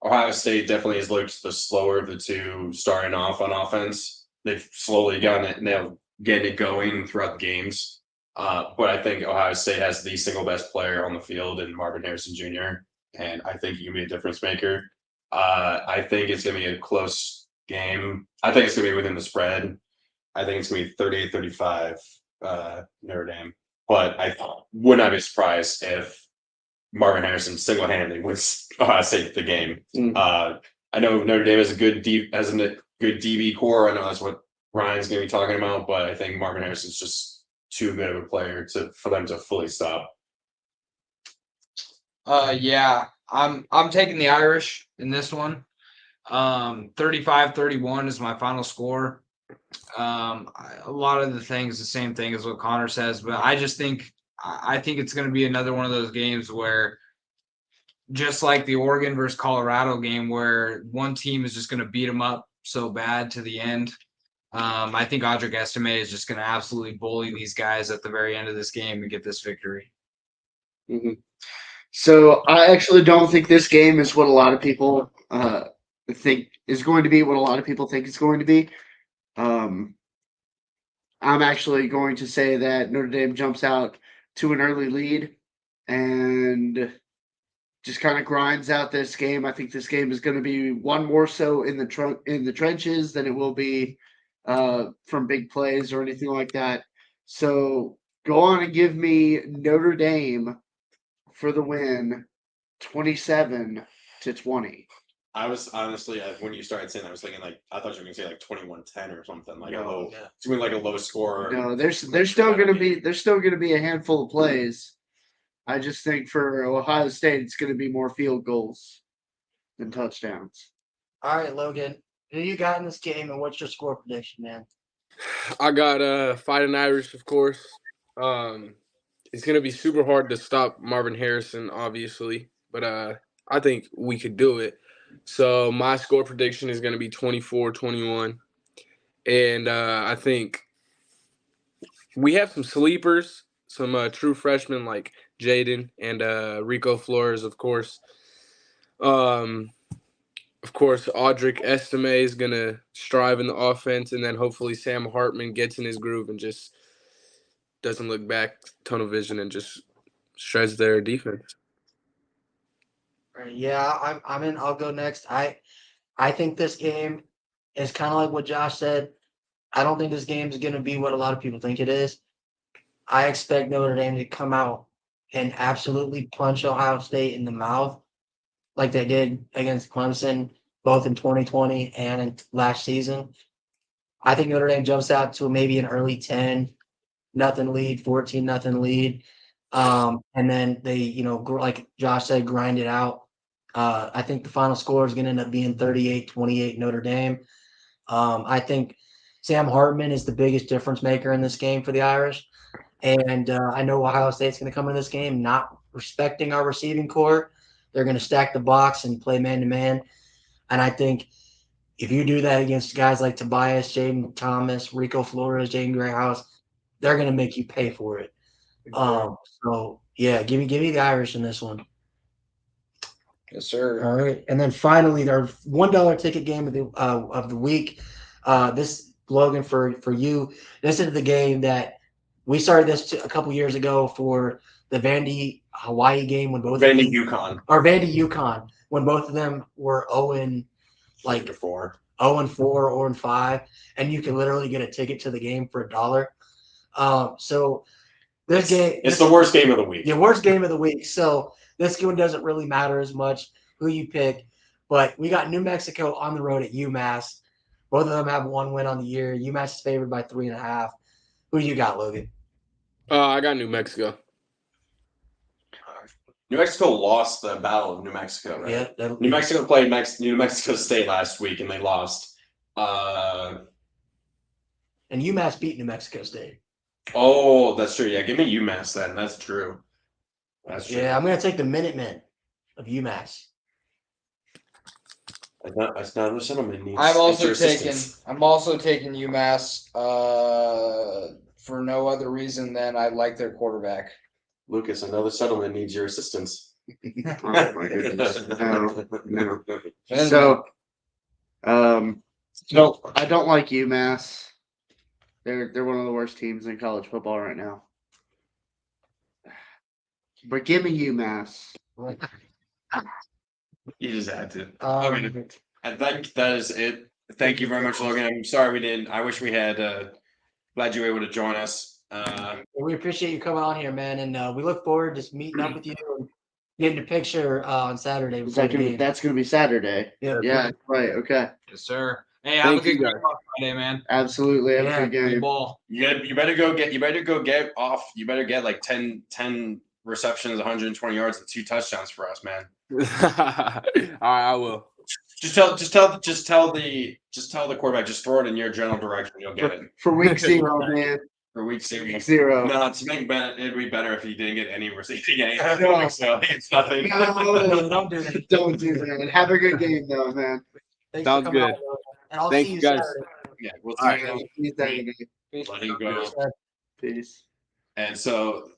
[SPEAKER 4] Ohio State definitely has looked the slower of the two starting off on offense. They've slowly gotten it now, getting it going throughout the games. But I think Ohio State has the single best player on the field in Marvin Harrison Jr., and I think he can be a difference maker. I think it's going to be a close game. I think it's going to be within the spread. I think it's going to be 38-35 Notre Dame. But I would not be surprised if Marvin Harrison single-handedly wins Ohio State the game. I know Notre Dame has a good DB core. I know that's what Ryan's going to be talking about, but I think Marvin Harrison's just too good of a player for them to fully stop.
[SPEAKER 5] Yeah, I'm taking the Irish in this one. 35-31 is my final score. A lot of the things, the same thing as what Connor says, but I think it's going to be another one of those games where, just like the Oregon versus Colorado game, where one team is just going to beat them up so bad to the end. I think Audric Estime is just going to absolutely bully these guys at the very end of this game and get this victory.
[SPEAKER 8] Mm-hmm. So I actually don't think this game is what a lot of people think is going to be what a lot of people think it's going to be. I'm actually going to say that Notre Dame jumps out to an early lead and just kind of grinds out this game. I think this game is going to be one more so in the trenches than it will be from big plays or anything like that. So go on and give me Notre Dame for the win, 27-20.
[SPEAKER 4] I was honestly, when you started saying that, I was thinking I thought you were going to say 21-10 or something it's going to be like a low score.
[SPEAKER 8] No, there's still going to be a handful of plays. I just think for Ohio State, it's going to be more field goals than touchdowns.
[SPEAKER 7] All right, Logan. Who you got in this game, and what's your score prediction, man?
[SPEAKER 6] I got Fighting Irish, of course. It's gonna be super hard to stop Marvin Harrison, obviously, but I think we could do it. So my score prediction is gonna be 24-21, and I think we have some sleepers, some true freshmen like Jaden and Rico Flores, of course. Of course, Audric Estime is going to strive in the offense, and then hopefully Sam Hartman gets in his groove and just doesn't look back, tunnel vision, and just shreds their defense.
[SPEAKER 7] Right, yeah, I'm in. I'll go next. I think this game is kind of like what Josh said. I don't think this game is going to be what a lot of people think it is. I expect Notre Dame to come out and absolutely punch Ohio State in the mouth like they did against Clemson, both in 2020 and in last season. I think Notre Dame jumps out to maybe an early 10-0 lead, 14-0 lead. And then they, like Josh said, grind it out. I think the final score is going to end up being 38-28 Notre Dame. I think Sam Hartman is the biggest difference maker in this game for the Irish. And I know Ohio State's going to come into this game not respecting our receiving core. They're going to stack the box and play man-to-man. And I think if you do that against guys like Tobias, Jaden Thomas, Rico Flores, Jaden Greyhouse, they're going to make you pay for it. So, yeah, give me the Irish in this one.
[SPEAKER 5] Yes, sir.
[SPEAKER 7] All right. And then finally, our $1 ticket game of the week. This, Logan, for you, this is the game that we started this a couple years ago for the Vandy Hawaii game when both
[SPEAKER 4] Vandy UConn
[SPEAKER 7] when both of them were 0-4, 0-5, and you can literally get a ticket to the game for $1. So this game,
[SPEAKER 4] it's the worst game of the week.
[SPEAKER 7] The worst game of the week. So this one doesn't really matter as much who you pick, but we got New Mexico on the road at UMass. Both of them have one win on the year. UMass is favored by 3.5. Who you got, Logan?
[SPEAKER 6] I got New Mexico.
[SPEAKER 4] New Mexico lost the Battle of New Mexico, right?
[SPEAKER 7] Yeah.
[SPEAKER 4] New Mexico played New Mexico State last week, and they lost.
[SPEAKER 7] And UMass beat New Mexico State.
[SPEAKER 4] Oh, that's true. Yeah, give me UMass then. That's true.
[SPEAKER 7] Yeah, I'm going to take the Minutemen of UMass.
[SPEAKER 4] Another settlement needs.
[SPEAKER 5] I'm also taking UMass for no other reason than I like their quarterback.
[SPEAKER 4] Lucas, another settlement needs your assistance.
[SPEAKER 8] Oh my goodness. No. So, I don't like UMass. They're one of the worst teams in college football right now. But give me UMass.
[SPEAKER 4] You just had to. I think that is it. Thank you very much, Logan. I'm sorry we didn't. I wish we had. Glad you were able to join us.
[SPEAKER 7] We appreciate you coming on here, man, and we look forward to meeting up with you and getting a picture on Saturday.
[SPEAKER 8] That's going to be Saturday. Yeah, right. Okay.
[SPEAKER 5] Yes, sir. Hey, have a good game on Friday, man.
[SPEAKER 8] Absolutely. Have a good game.
[SPEAKER 5] Ball.
[SPEAKER 4] You better go get off. You better get like 10 receptions, 120 yards, and 2 touchdowns for us, man.
[SPEAKER 6] All right, I will.
[SPEAKER 4] Just tell the quarterback. Just throw it in your general direction. You'll get it
[SPEAKER 8] for week 0, man.
[SPEAKER 4] For week 0.
[SPEAKER 8] 0.
[SPEAKER 4] No, to make better, it'd be better if you didn't get any receiving games. No. So it's nothing.
[SPEAKER 7] No, don't do that.
[SPEAKER 8] Don't do that. Have a good game, though, man.
[SPEAKER 6] Sounds good.
[SPEAKER 7] And I'll
[SPEAKER 6] Thank
[SPEAKER 7] see you
[SPEAKER 6] guys.
[SPEAKER 7] Saturday.
[SPEAKER 4] Yeah, we'll
[SPEAKER 8] See you
[SPEAKER 4] let him go.
[SPEAKER 8] Peace.
[SPEAKER 4] And so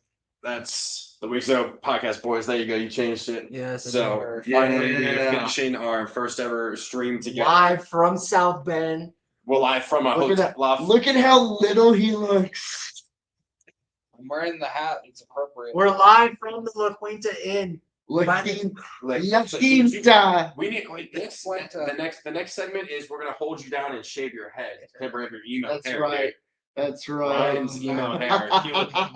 [SPEAKER 4] that's the Week 0 podcast, boys. There you go. You changed it.
[SPEAKER 7] Yes.
[SPEAKER 4] So finally, we're finishing our first ever stream together.
[SPEAKER 7] Live from South Bend.
[SPEAKER 4] We're live from a hotel.
[SPEAKER 8] Look at how little he looks.
[SPEAKER 5] I'm wearing the hat. It's appropriate.
[SPEAKER 7] We're live from the La Quinta Inn.
[SPEAKER 4] We need this. The next segment is we're gonna hold you down and shave your head. Temporary emo
[SPEAKER 8] That's
[SPEAKER 4] hair.
[SPEAKER 8] right. That's right.
[SPEAKER 4] Ryan's emo hair.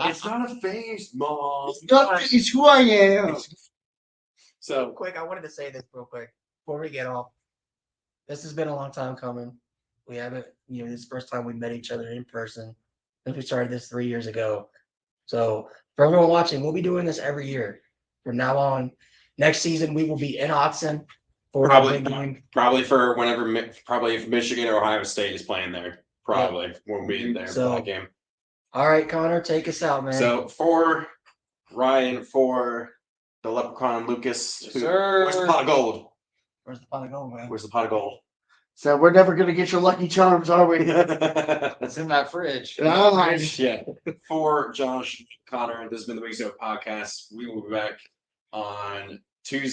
[SPEAKER 4] It's not a face, Mom.
[SPEAKER 8] It's who I am.
[SPEAKER 4] So
[SPEAKER 7] quick, I wanted to say this real quick before we get off. This has been a long time coming. We haven't, this is the first time we met each other in person since we started this 3 years ago. So for everyone watching, we'll be doing this every year from now on. Next season, we will be in Autzen. For that big game.
[SPEAKER 4] Probably for whenever, probably if Michigan or Ohio State is playing there. Probably won't be there for that game.
[SPEAKER 7] All right, Connor, take us out, man.
[SPEAKER 4] So for Ryan, for the Leprechaun, Lucas, where's the pot of gold?
[SPEAKER 7] Where's the pot of gold, man?
[SPEAKER 4] Where's the pot of gold?
[SPEAKER 8] So we're never gonna get your Lucky Charms, are we?
[SPEAKER 5] It's in that fridge.
[SPEAKER 8] Nice.
[SPEAKER 4] Yeah. For Josh, Connor, this has been the Week Zero podcast. We will be back on Tuesday.